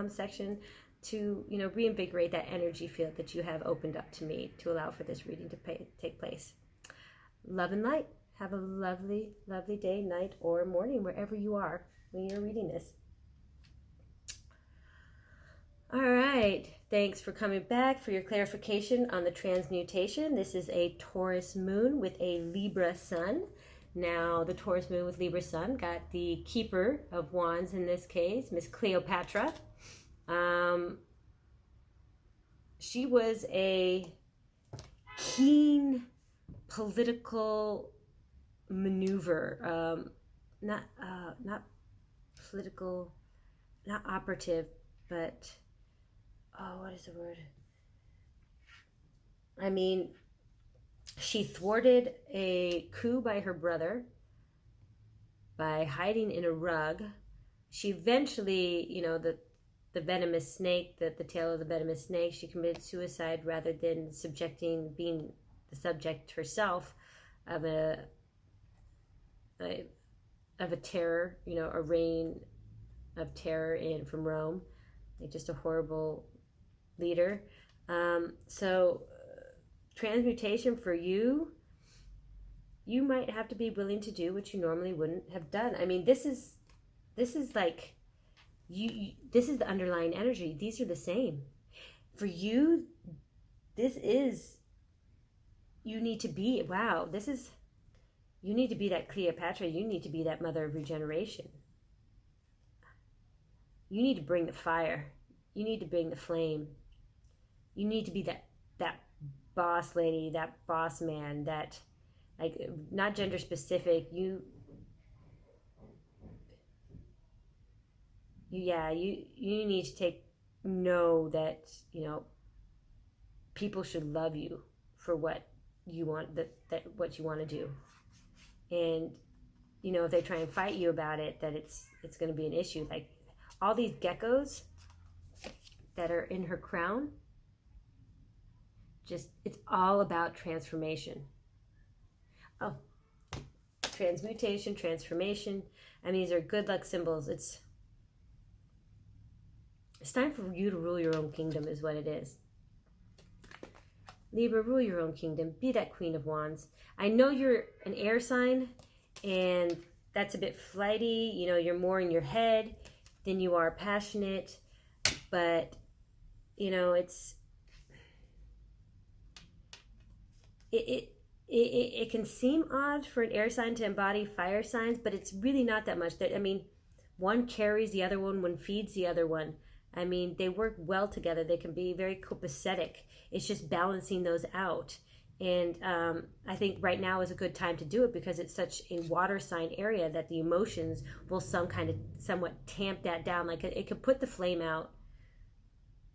section to, you know, reinvigorate that energy field that you have opened up to me to allow for this reading to take place. Love and light. Have a lovely, lovely day, night, or morning, wherever you are when you're reading this. All right. Thanks for coming back for your clarification on the transmutation. This is a Taurus moon with a Libra sun. Now, the Taurus moon with Libra sun got the Keeper of Wands in this case, Miss Cleopatra. She was a keen political maneuver, not political, not operative, but what is the word? I mean, she thwarted a coup by her brother by hiding in a rug. She eventually, you know, the venomous snake, the tail of the venomous snake, she committed suicide rather than being the subject herself of a terror, you know, a reign of terror from Rome, like just a horrible leader. So transmutation for you might have to be willing to do what you normally wouldn't have done. I mean, this is like this is the underlying energy. These are the same for you. You need to be you need to be that Cleopatra. You need to be that mother of regeneration. you need to bring the fire. You need to bring the flame. You need to be that boss lady, that boss man, that, like, not gender specific. You need to know that, people should love you for what you want, that what you want to do. And if they try and fight you about it, that it's going to be an issue. Like all these geckos that are in her crown, it's all about transformation. Oh, transmutation, transformation. I mean, these are good luck symbols. It's time for you to rule your own kingdom is what it is. Libra, rule your own kingdom. Be that Queen of Wands. I know you're an air sign, and that's a bit flighty. You're more in your head than you are passionate. But, it can seem odd for an air sign to embody fire signs, but it's really not that much. I mean, one carries the other one feeds the other one. I mean, they work well together. They can be very copacetic. It's just balancing those out. And I think right now is a good time to do it because it's such a water sign area that the emotions will somewhat tamp that down. Like it could put the flame out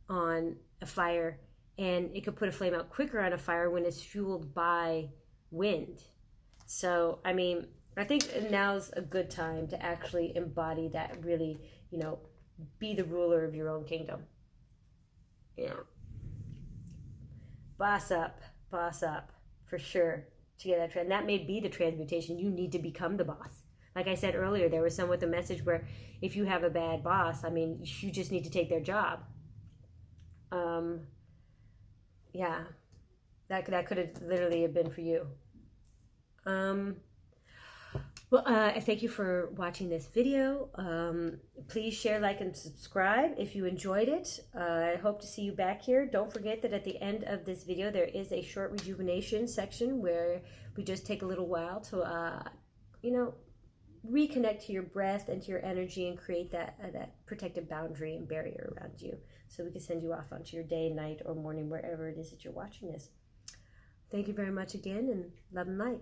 on a fire, and it could put a flame out quicker on a fire when it's fueled by wind. So, I mean, I think now's a good time to actually embody that, really, be the ruler of your own kingdom. Boss up, for sure, to get that trend. That may be the transmutation. You need to become the boss. Like I said earlier, there was someone with a message where if you have a bad boss, I mean, you just need to take their job. Yeah, that could have literally have been for you. Well, I thank you for watching this video. Please share, like, and subscribe if you enjoyed it. I hope to see you back here. Don't forget that at the end of this video, there is a short rejuvenation section where we just take a little while to, reconnect to your breath and to your energy and create that protective boundary and barrier around you, so we can send you off onto your day, night, or morning, wherever it is that you're watching this. Thank you very much again, and love and light.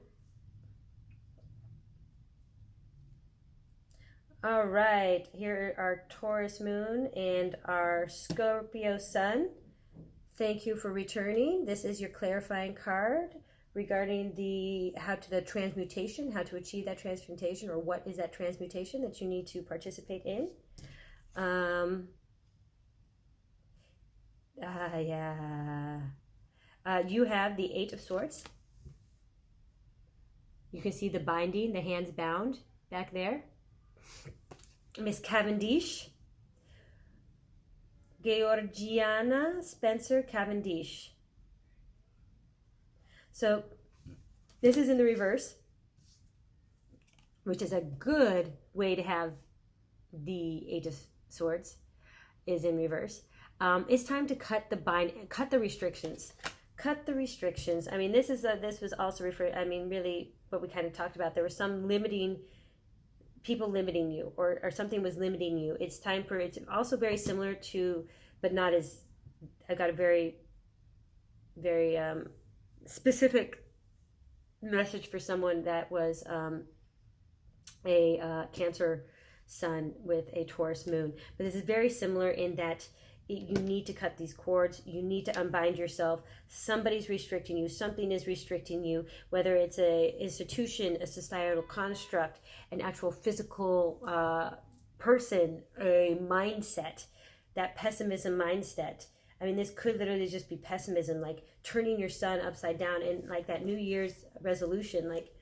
All right, here are our Taurus moon and our Scorpio sun. Thank you for returning. This is your clarifying card regarding the transmutation, how to achieve that transmutation, or what is that transmutation that you need to participate in. You have the Eight of Swords. You can see the binding, the hands bound back there. Miss Cavendish, Georgiana Spencer Cavendish. So this is in the reverse, which is a good way to have the Eight of Swords is in reverse. It's time to cut the restrictions. Cut the restrictions. I mean, this was also referred. I mean, really, what we kind of talked about. There was some people limiting you, or something was limiting you. It's time for, it's also very similar to, but not as, I got a very, very specific message for someone that was a Cancer sun with a Taurus moon. But this is very similar in that you need to cut these cords. You need to unbind yourself. Somebody's restricting you. Something is restricting you, whether it's an institution, a societal construct, an actual physical person, a mindset, that pessimism mindset. I mean, this could literally just be pessimism, like turning your sun upside down. And like that New Year's resolution, like,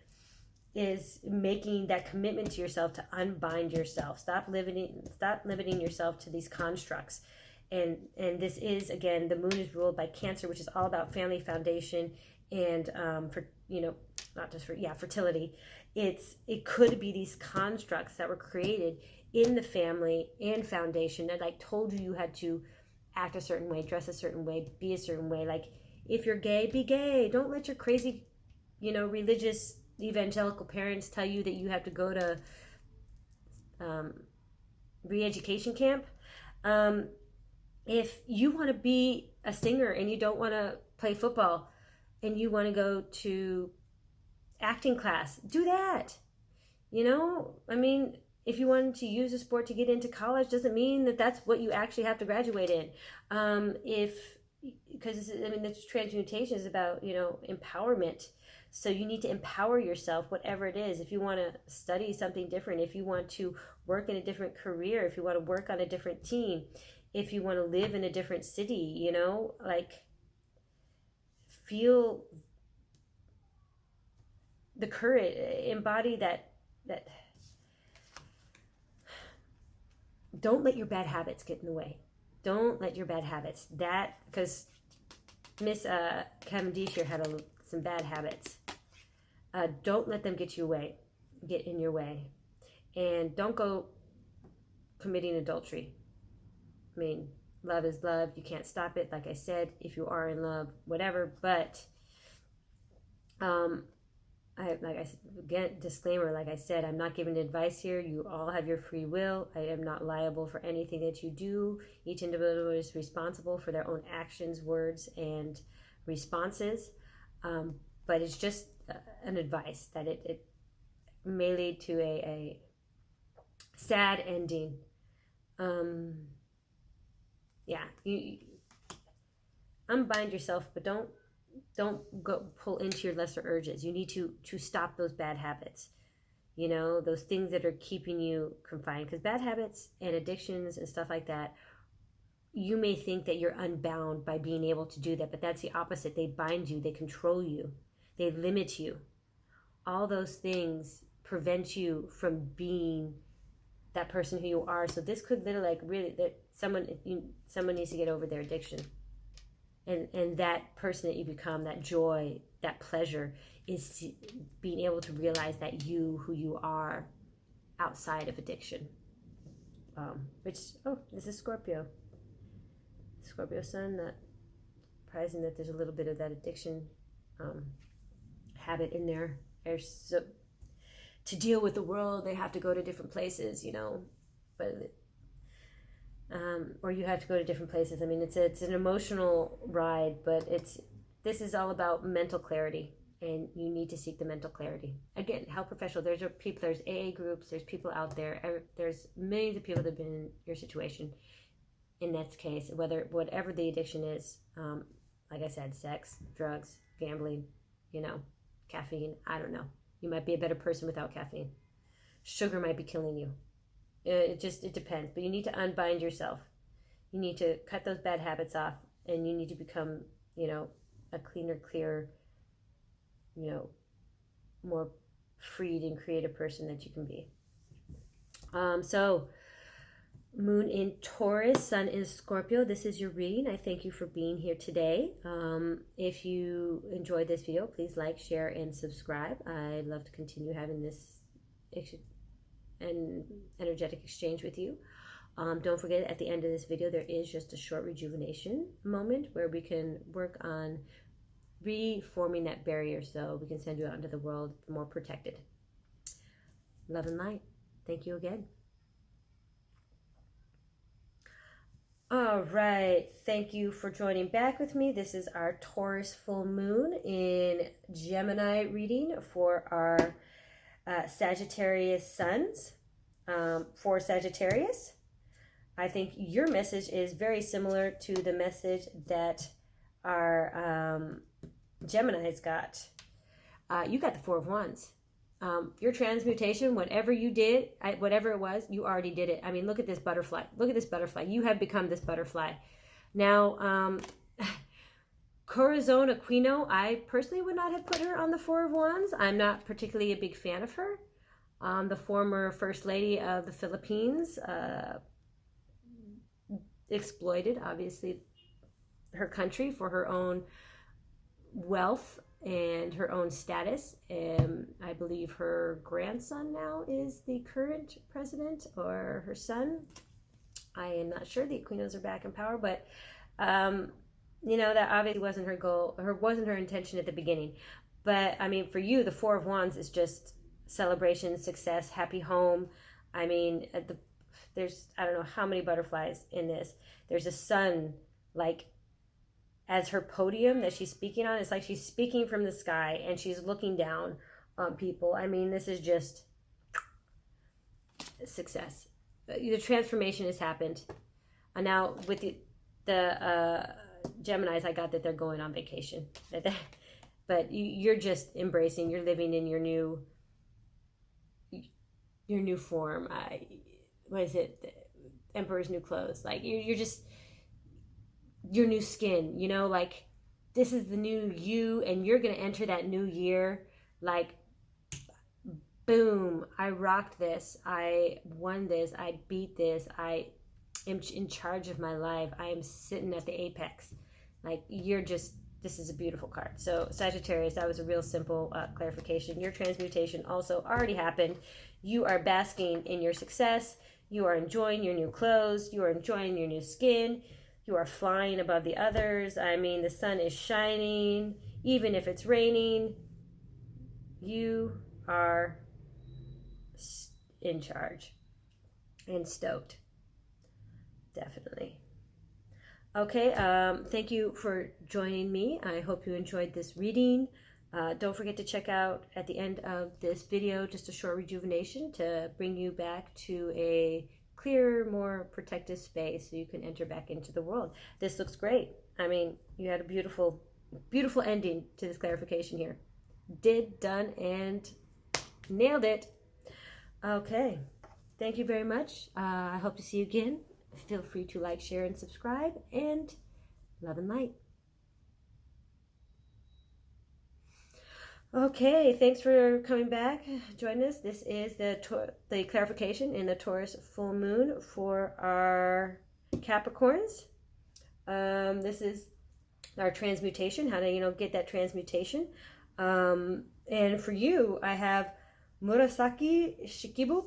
is making that commitment to yourself to unbind yourself. Stop limiting yourself to these constructs. And this is, again, the moon is ruled by Cancer, which is all about family foundation and fertility. It could be these constructs that were created in the family and foundation that, like, told you had to act a certain way, dress a certain way, be a certain way. Like, if you're gay, be gay. Don't let your crazy, religious evangelical parents tell you that you have to go to re-education camp. If you want to be a singer and you don't want to play football and you want to go to acting class, do that. You know, I mean, if you wanted to use a sport to get into college, doesn't mean that that's what you actually have to graduate in. Because I mean, the transmutation is about, you know, empowerment. So you need to empower yourself, whatever it is. If you want to study something different, if you want to work in a different career, if you want to work on a different team, if you want to live in a different city, you know, like, feel the courage, embody that don't let your bad habits get in the way. Don't let your bad habits, because Miss Cavendish here had some bad habits. Don't let them get in your way. And don't go committing adultery. I mean, love is love. You can't stop it. Like I said, if you are in love, whatever. But, again, disclaimer, like I said, I'm not giving advice here. You all have your free will. I am not liable for anything that you do. Each individual is responsible for their own actions, words, and responses. But it's just an advice that it may lead to a sad ending. You unbind yourself, but don't go pull into your lesser urges. You need to stop those bad habits, you know, those things that are keeping you confined. Because bad habits and addictions and stuff like that, you may think that you're unbound by being able to do that, but that's the opposite. They bind you, they control you, they limit you. All those things prevent you from being that person who you are. So this could literally, like, really, that someone needs to get over their addiction. And that person that you become, that joy, that pleasure, is being able to realize that who you are outside of addiction. This is Scorpio. Scorpio sun, not surprising that there's a little bit of that addiction habit in there. So to deal with the world, they have to go to different places, you know, but or you have to go to different places. I mean, it's an emotional ride, but this is all about mental clarity, and you need to seek the mental clarity. Again, health professional. There's AA groups. There's people out there. There's millions of people that have been in your situation. In that case, whatever the addiction is, like I said, sex, drugs, gambling, you know, caffeine. I don't know. You might be a better person without caffeine. Sugar might be killing you. It depends. But you need to unbind yourself. You need to cut those bad habits off, and you need to become, you know, a cleaner, clearer, you know, more freed and creative person that you can be. So moon in Taurus, sun in Scorpio. This is your reading. I thank you for being here today. If you enjoyed this video, please like, share, and subscribe. I'd love to continue having this an energetic exchange with you. Don't forget, at the end of this video, there is just a short rejuvenation moment where we can work on reforming that barrier so we can send you out into the world more protected. Love and light. Thank you again. All right, thank you for joining back with me. This is our Taurus full moon in Gemini reading for our Sagittarius suns. For Sagittarius, I think your message is very similar to the message that our Gemini's got. You got the Four of Wands. Your transmutation, whatever you did, whatever it was, you already did it. I mean, look at this butterfly. Look at this butterfly. You have become this butterfly. Now, Corazon Aquino, I personally would not have put her on the Four of Wands. I'm not particularly a big fan of her. The former First Lady of the Philippines exploited, obviously, her country for her own wealth and her own status. I believe her grandson now is the current president, or her son. I am not sure. The Aquinos are back in power, but you know, that obviously wasn't her goal, wasn't her intention at the beginning. But I mean, for you, the Four of Wands is just celebration, success, happy home. I mean, there's, I don't know how many butterflies in this. There's a sun, like, as her podium that she's speaking on. It's like she's speaking from the sky and she's looking down on people. I mean, this is just success. The transformation has happened. And now with the Geminis, I got that they're going on vacation. But you're just embracing, you're living in your new form. What is it? Emperor's new clothes. Like, you're just, your new skin, you know, like, this is the new you, and you're going to enter that new year like, boom, I rocked this, I won this, I beat this, I am in charge of my life, I am sitting at the apex. Like, you're just, this is a beautiful card. So Sagittarius, that was a real simple clarification. Your transmutation also already happened. You are basking in your success. You are enjoying your new clothes. You are enjoying your new skin. You are flying above the others. I mean, the sun is shining. Even if it's raining, you are in charge and stoked. Definitely. Okay, thank you for joining me. I hope you enjoyed this reading. Don't forget to check out at the end of this video just a short rejuvenation to bring you back to a clearer, more protective space so you can enter back into the world. This looks great. I mean, you had a beautiful, beautiful ending to this clarification here. Done, and nailed it. Okay, thank you very much. I hope to see you again. Feel free to like, share, and subscribe, and love and light. Okay, thanks for coming back. Join us. This is the clarification in the Taurus full moon for our Capricorns. This is our transmutation, how to, get that transmutation. And for you, I have Murasaki Shikibu.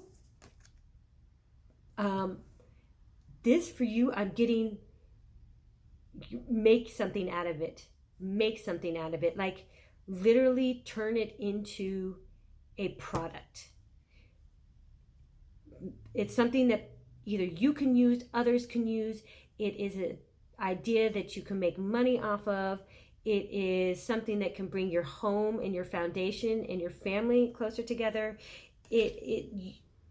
This for you, I'm getting, make something out of it. Make something out of it. Like, literally turn it into a product. It's something that either you can use, others can use. It is an idea that you can make money off of. It is something that can bring your home and your foundation and your family closer together.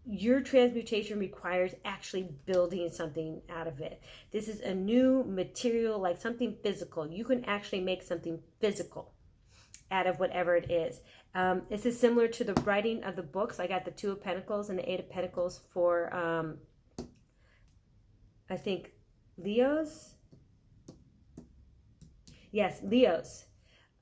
Your transmutation requires actually building something out of it. This is a new material, like something physical. You can actually make something physical out of whatever it is. This is similar to the writing of the books. I got the Two of Pentacles and the Eight of Pentacles for, I think, Leos. Yes, Leos.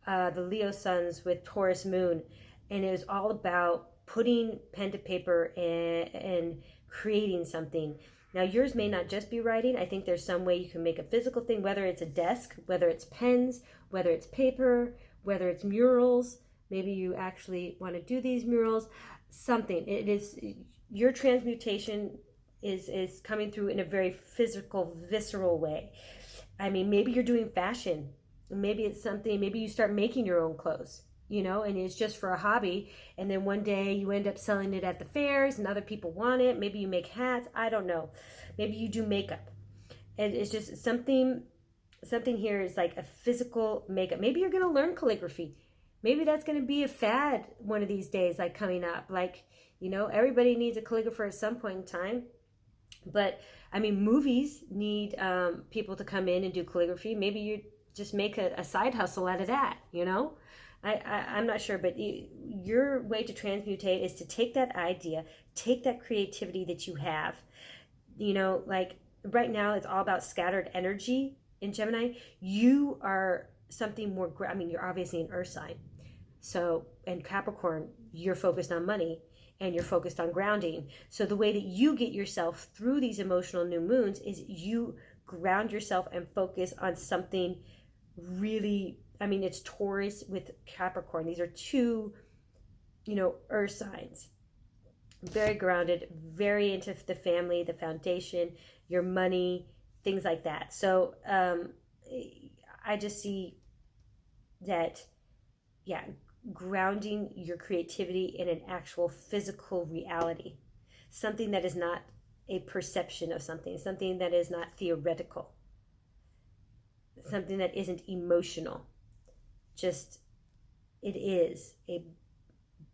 The Leo suns with Taurus moon. And it was all about putting pen to paper and creating something. Now, yours may not just be writing. I think there's some way you can make a physical thing, whether it's a desk, whether it's pens, whether it's paper, whether it's murals. Maybe you actually want to do these murals. Something. It is, your transmutation is coming through in a very physical, visceral way. I mean, maybe you're doing fashion. Maybe it's something, maybe you start making your own clothes, and it's just for a hobby. And then one day you end up selling it at the fairs and other people want it. Maybe you make hats. I don't know. Maybe you do makeup. And it's just something here is like a physical makeup. Maybe you're going to learn calligraphy. Maybe that's going to be a fad one of these days, like coming up. Like, everybody needs a calligrapher at some point in time. But I mean, movies need people to come in and do calligraphy. Maybe you just make a side hustle out of that, I'm not sure, but your way to transmutate is to take that idea, take that creativity that you have, like right now it's all about scattered energy in Gemini. You are something more, you're obviously an earth sign. So, and Capricorn, you're focused on money and you're focused on grounding. So the way that you get yourself through these emotional new moons is you ground yourself and focus on something really, it's Taurus with Capricorn. These are two, earth signs. Very grounded, very into the family, the foundation, your money, things like that. So I just see that, grounding your creativity in an actual physical reality. Something that is not a perception of something, something that is not theoretical, something that isn't emotional. Just, it is a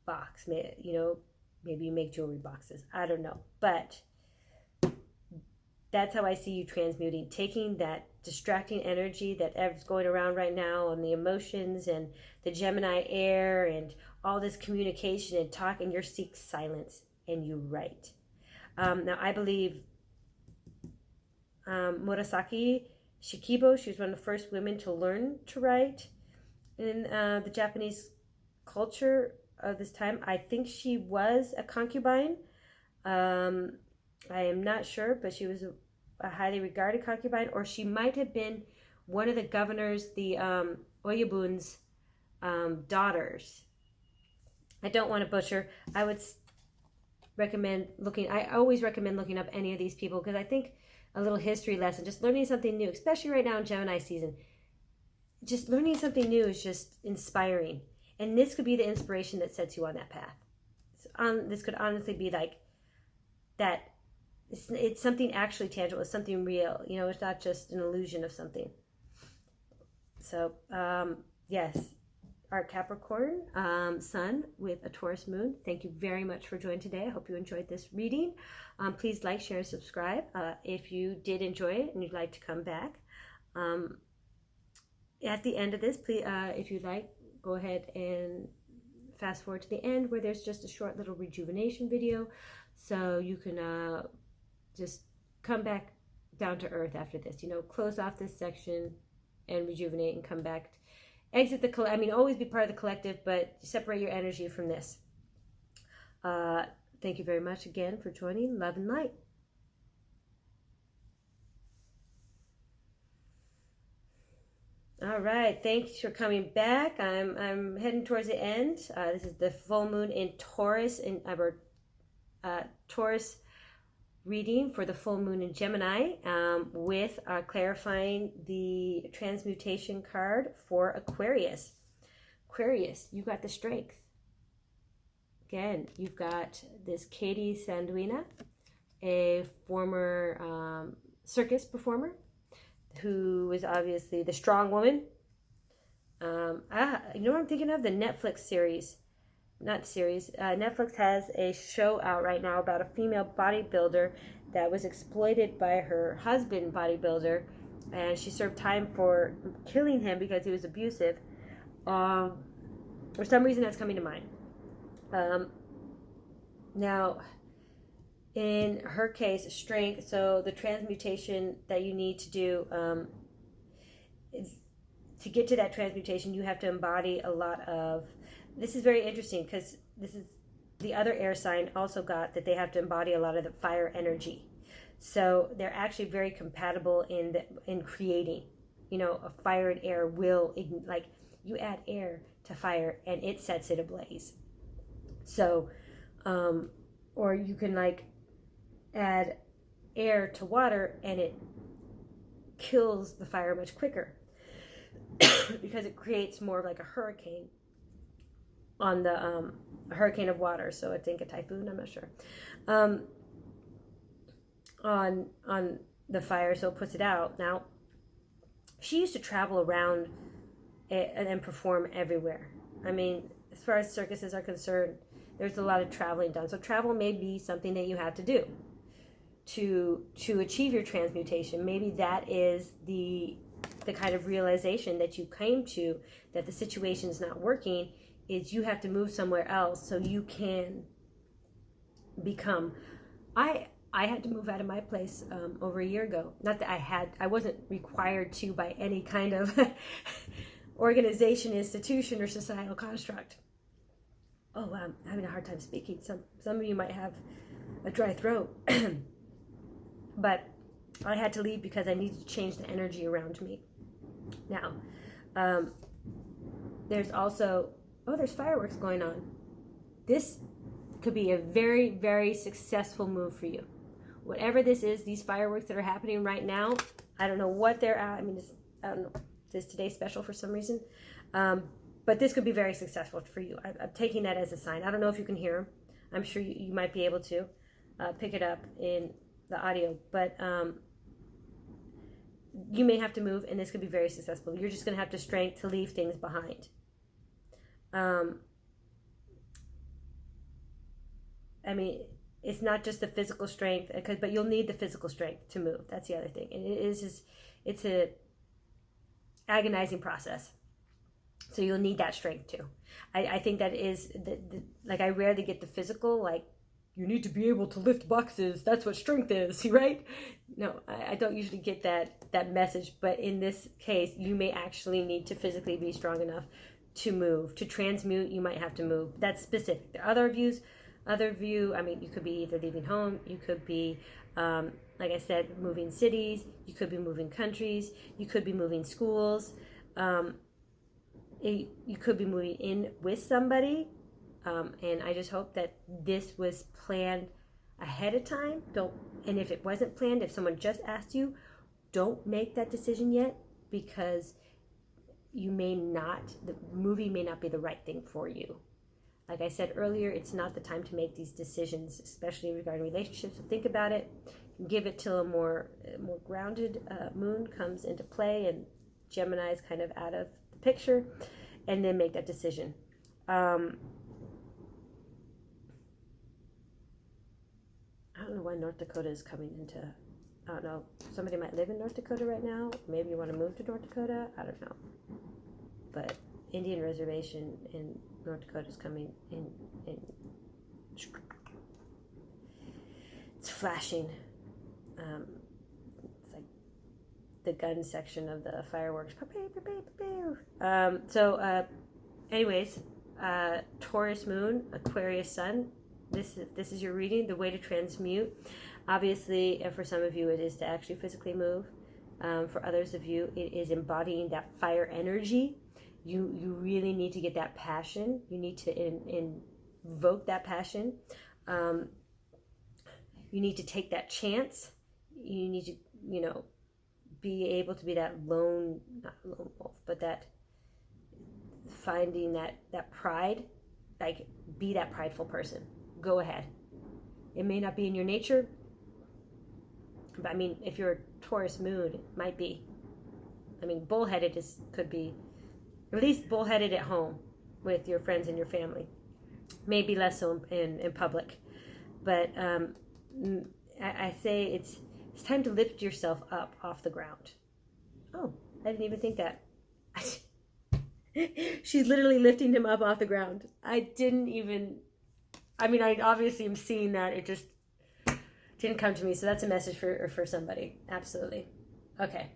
box. You know, maybe you make jewelry boxes. I don't know. But that's how I see you transmuting, taking that distracting energy that is going around right now on the emotions and the Gemini air and all this communication and talk, and you seek silence and you write. Now, I believe Murasaki Shikibu, she was one of the first women to learn to write in the Japanese culture of this time. I think she was a concubine. I am not sure, but she was a highly regarded concubine, or she might have been one of the governors, the Oyabun's daughters. I don't want to butcher. I would recommend looking. I always recommend looking up any of these people, because I think a little history lesson, just learning something new, especially right now in Gemini season, just learning something new is just inspiring. And this could be the inspiration that sets you on that path. This could honestly be like that. It's something actually tangible. It's something real. You know, it's not just an illusion of something. So, yes, our Capricorn sun with a Taurus moon. Thank you very much for joining today. I hope you enjoyed this reading. Please like, share, and subscribe if you did enjoy it and you'd like to come back. At the end of this, please, if you'd like, go ahead and fast forward to the end, where there's just a short little rejuvenation video, so you can just come back down to earth after this. You know, close off this section and rejuvenate and come back. Exit the always be part of the collective, but separate your energy from this. Thank you very much again for joining. Love and light. All right, thanks for coming back. I'm heading towards the end. This is the full moon in Taurus, in our Taurus reading for the full moon in Gemini, with clarifying the transmutation card for Aquarius. Aquarius, you got the strength. Again, you've got this Katie Sanduina, a former circus performer, who is obviously the strong woman. You know what I'm thinking of? The Netflix series. Netflix has a show out right now about a female bodybuilder that was exploited by her husband bodybuilder, and she served time for killing him because he was abusive. For some reason, that's coming to mind. Now, in her case, strength, so the transmutation that you need to do, to get to that transmutation, you have to embody a lot of, this is very interesting, because this is the other air sign also got that they have to embody a lot of the fire energy. So they're actually very compatible in creating, you know, a fire and air will, like, you add air to fire and it sets it ablaze. So, or you can like add air to water and it kills the fire much quicker because it creates more of like a hurricane on the a hurricane of water. So I think a typhoon, I'm not sure, on the fire, so it puts it out. Now, she used to travel around and perform everywhere. I mean, as far as circuses are concerned, there's a lot of traveling done. So travel may be something that you have to do to achieve your transmutation. Maybe that is the kind of realization that you came to, that the situation is not working, is you have to move somewhere else so you can become. I had to move out of my place over a year ago. Not that I wasn't required to by any kind of organization, institution, or societal construct. Oh, I'm having a hard time speaking. Some of you might have a dry throat. But I had to leave because I needed to change the energy around me. Now, there's also, there's fireworks going on. This could be a very, very successful move for you. Whatever this is, these fireworks that are happening right now, I don't know what they're at. I mean, I don't know. Is today special for some reason? But this could be very successful for you. I'm taking that as a sign. I don't know if you can hear them. I'm sure you might be able to pick it up in the audio, but you may have to move, and this could be very successful. You're just going to have the strength to leave things behind. I mean, it's not just the physical strength, but you'll need the physical strength to move. That's the other thing. And it's a agonizing process. So you'll need that strength too. I think that is, like, I rarely get the physical, like, you need to be able to lift boxes. That's what strength is, right? No, I don't usually get that message. But in this case, you may actually need to physically be strong enough to move. To transmute, you might have to move. That's specific. There are other view, I mean, you could be either leaving home, you could be, like I said, moving cities, you could be moving countries, you could be moving schools, you could be moving in with somebody, and I just hope that this was planned ahead of time. And if it wasn't planned, if someone just asked you, don't make that decision yet, because the movie may not be the right thing for you. Like I said earlier, it's not the time to make these decisions, especially regarding relationships. So think about it, give it till a more grounded moon comes into play and Gemini is kind of out of the picture, and then make that decision. I don't know why North Dakota is coming into, I don't know, somebody might live in North Dakota right now. Maybe you want to move to North Dakota. I don't know. But Indian reservation in North Dakota is coming in. It's flashing. It's like the gun section of the fireworks. Anyways, Taurus moon, Aquarius sun. This is your reading, the way to transmute. Obviously, for some of you, it is to actually physically move. For others of you, it is embodying that fire energy. You really need to get that passion. You need to invoke that passion. You need to take that chance. You need to, be able to be that not lone wolf, but that finding that pride, like, be that prideful person. Go ahead. It may not be in your nature, but I mean, if you're a Taurus moon, it might be. I mean, bullheaded could be, at least bullheaded at home with your friends and your family. Maybe less so in public. But I say it's time to lift yourself up off the ground. Oh, I didn't even think that. She's literally lifting him up off the ground. I obviously am seeing that. It just didn't come to me. So that's a message for somebody. Absolutely. Okay.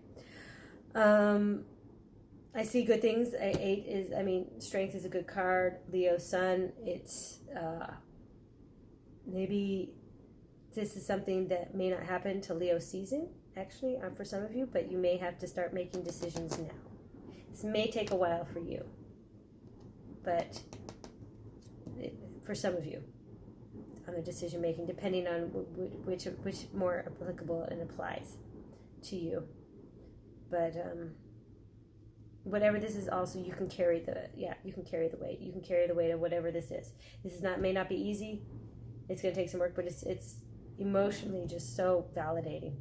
I see good things. 8 is, strength is a good card. Leo sun. It's maybe this is something that may not happen till Leo season, actually, for some of you, but you may have to start making decisions now. This may take a while for you, but for some of you, on the decision making, depending on which more applicable and applies to you. But whatever this is, also you can carry the weight. You can carry the weight of whatever this is. This may not be easy. It's going to take some work, but it's emotionally just so validating.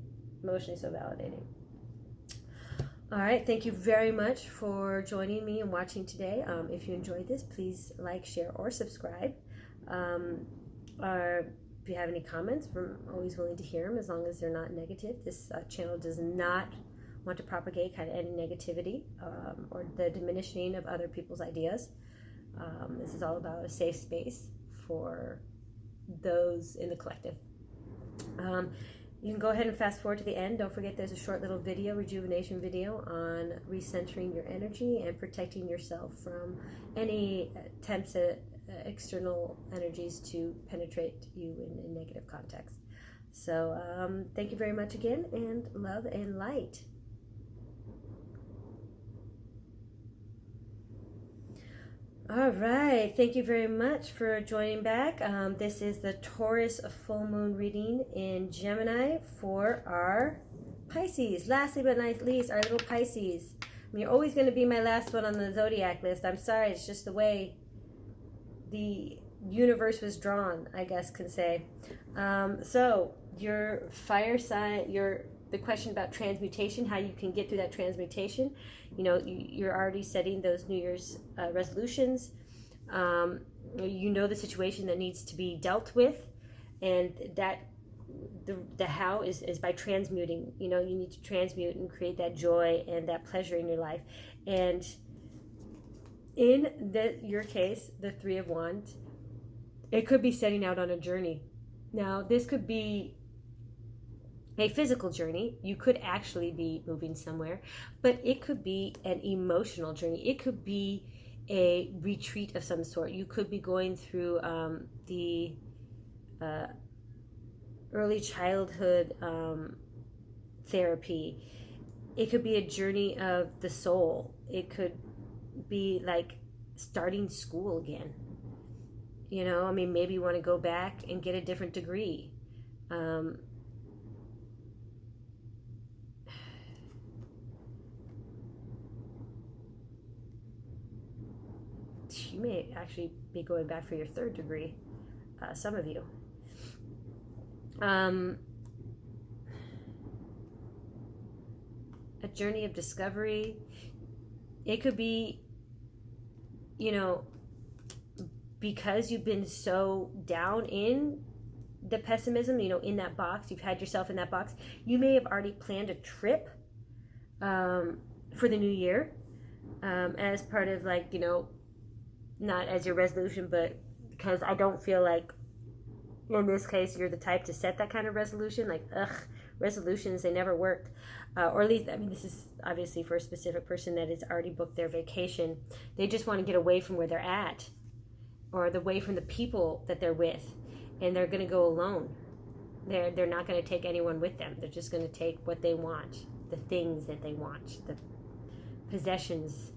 All right, thank you very much for joining me and watching today. If you enjoyed this, please like, share, or subscribe. Or if you have any comments, I'm always willing to hear them, as long as they're not negative. This channel does not want to propagate kind of any negativity or the diminishing of other people's ideas. This is all about a safe space for those in the collective. You can go ahead and fast forward to the end. Don't forget there's a short little rejuvenation video on recentering your energy and protecting yourself from any attempts at external energies to penetrate you in negative context. So thank you very much again, and love and light. All right, thank you very much for joining back. This is the Taurus full moon reading in Gemini for our Pisces. Lastly but not least, our little Pisces. You're always going to be my last one on the zodiac list. I'm sorry, it's just the way the universe was drawn, I guess can say. So your fire sign, the question about transmutation, how you can get through that transmutation. You know, you're already setting those New Year's resolutions. You know the situation that needs to be dealt with, and that the how is by transmuting. You know, you need to transmute and create that joy and that pleasure in your life. And in your case, the Three of Wands, it could be setting out on a journey. Now, this could be a physical journey. You could actually be moving somewhere, but it could be an emotional journey. It could be a retreat of some sort. You could be going through the early childhood therapy. It could be a journey of the soul. It could be like starting school again. You know, I mean, maybe you want to go back and get a different degree. You may actually be going back for your third degree, some of you. A journey of discovery. It could be, you know, because you've been so down in the pessimism, you know, in that box, you've had yourself in that box, you may have already planned a trip for the new year as part of, like, you know, not as your resolution, but because I don't feel like in this case you're the type to set that kind of resolution. Like, resolutions, they never work. Or at least, I mean, this is obviously for a specific person that has already booked their vacation. They just want to get away from where they're at, or away from the people that they're with, and they're going to go alone. They're not going to take anyone with them. They're just going to take what they want, the things that they want, the possessions,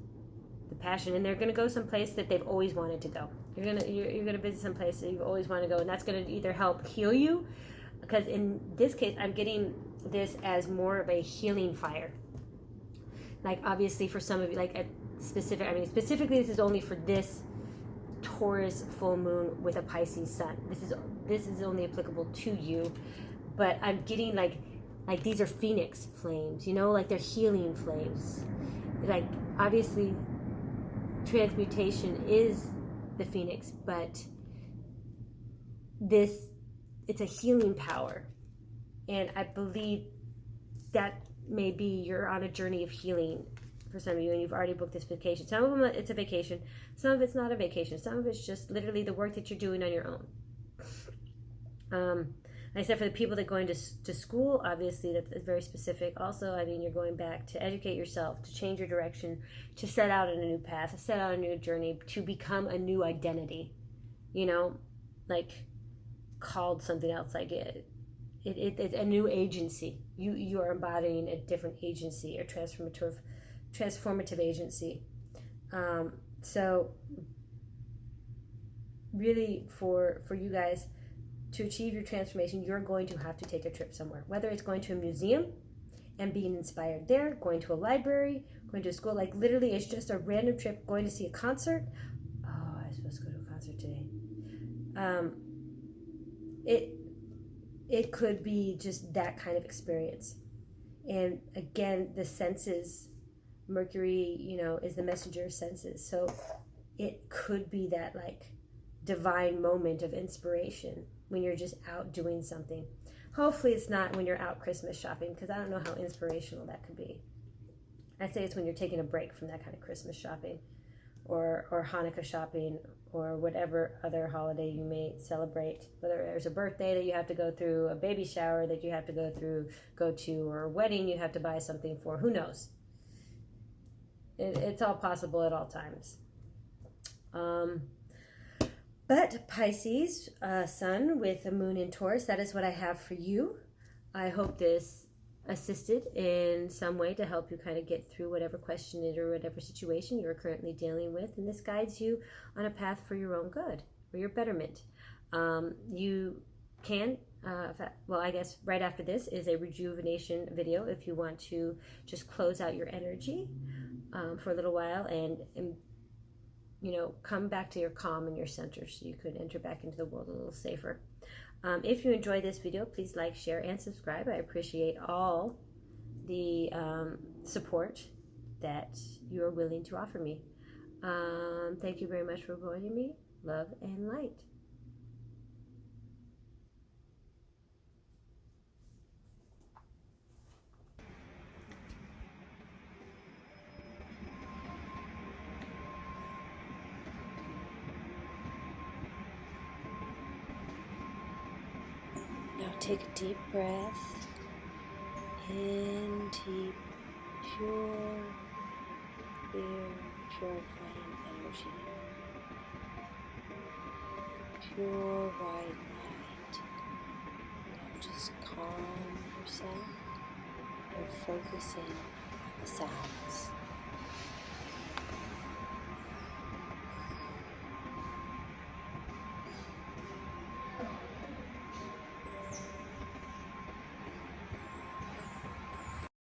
the passion, and they're going to go someplace that they've always wanted to go. You're gonna visit some place that you've always wanted to go, and that's going to either help heal you, because in this case, I'm getting this as more of a healing fire. Like, obviously, for some of you, like specifically, this is only for this Taurus full moon with a Pisces sun. This is only applicable to you, but I'm getting like these are phoenix flames, you know, like they're healing flames. Like, obviously, transmutation is the phoenix, but it's a healing power, and I believe that maybe you're on a journey of healing for some of you, and you've already booked this vacation. Some of them, it's a vacation. Some of it's not a vacation. Some of it's just literally the work that you're doing on your own. Like I said, for the people that are going to school, obviously that's very specific. Also, I mean, you're going back to educate yourself, to change your direction, to set out on a new path, to set out a new journey, to become a new identity, you know, like called something else. Like it's a new agency. You are embodying a different agency, or transformative agency. So really, for you guys to achieve your transformation, you're going to have to take a trip somewhere, whether it's going to a museum and being inspired there, going to a library, going to a school. Like, literally, it's just a random trip, going to see a concert. Oh, I was supposed to go to a concert today. It could be just that kind of experience. And again, the senses, Mercury, you know, is the messenger of senses. So it could be that, like, divine moment of inspiration when you're just out doing something. Hopefully it's not when you're out Christmas shopping, because I don't know how inspirational that could be. I'd say it's when you're taking a break from that kind of Christmas shopping, or Hanukkah shopping, or whatever other holiday you may celebrate. Whether there's a birthday that you have to go through, a baby shower that you have to go to, or a wedding you have to buy something for. Who knows? It's all possible at all times. But Pisces, sun with a moon in Taurus, that is what I have for you. I hope this assisted in some way to help you kind of get through whatever question or whatever situation you're currently dealing with. And this guides you on a path for your own good, or your betterment. You can, well, I guess right after this is a rejuvenation video if you want to just close out your energy for a little while and you know, come back to your calm and your center, so you could enter back into the world a little safer. If you enjoyed this video, please like, share, and subscribe. I appreciate all the support that you are willing to offer me. Thank you very much for joining me. Love and light. Now take a deep breath in, deep, pure, clear, purifying energy. Pure white light. Now just calm yourself and focus in on the sounds.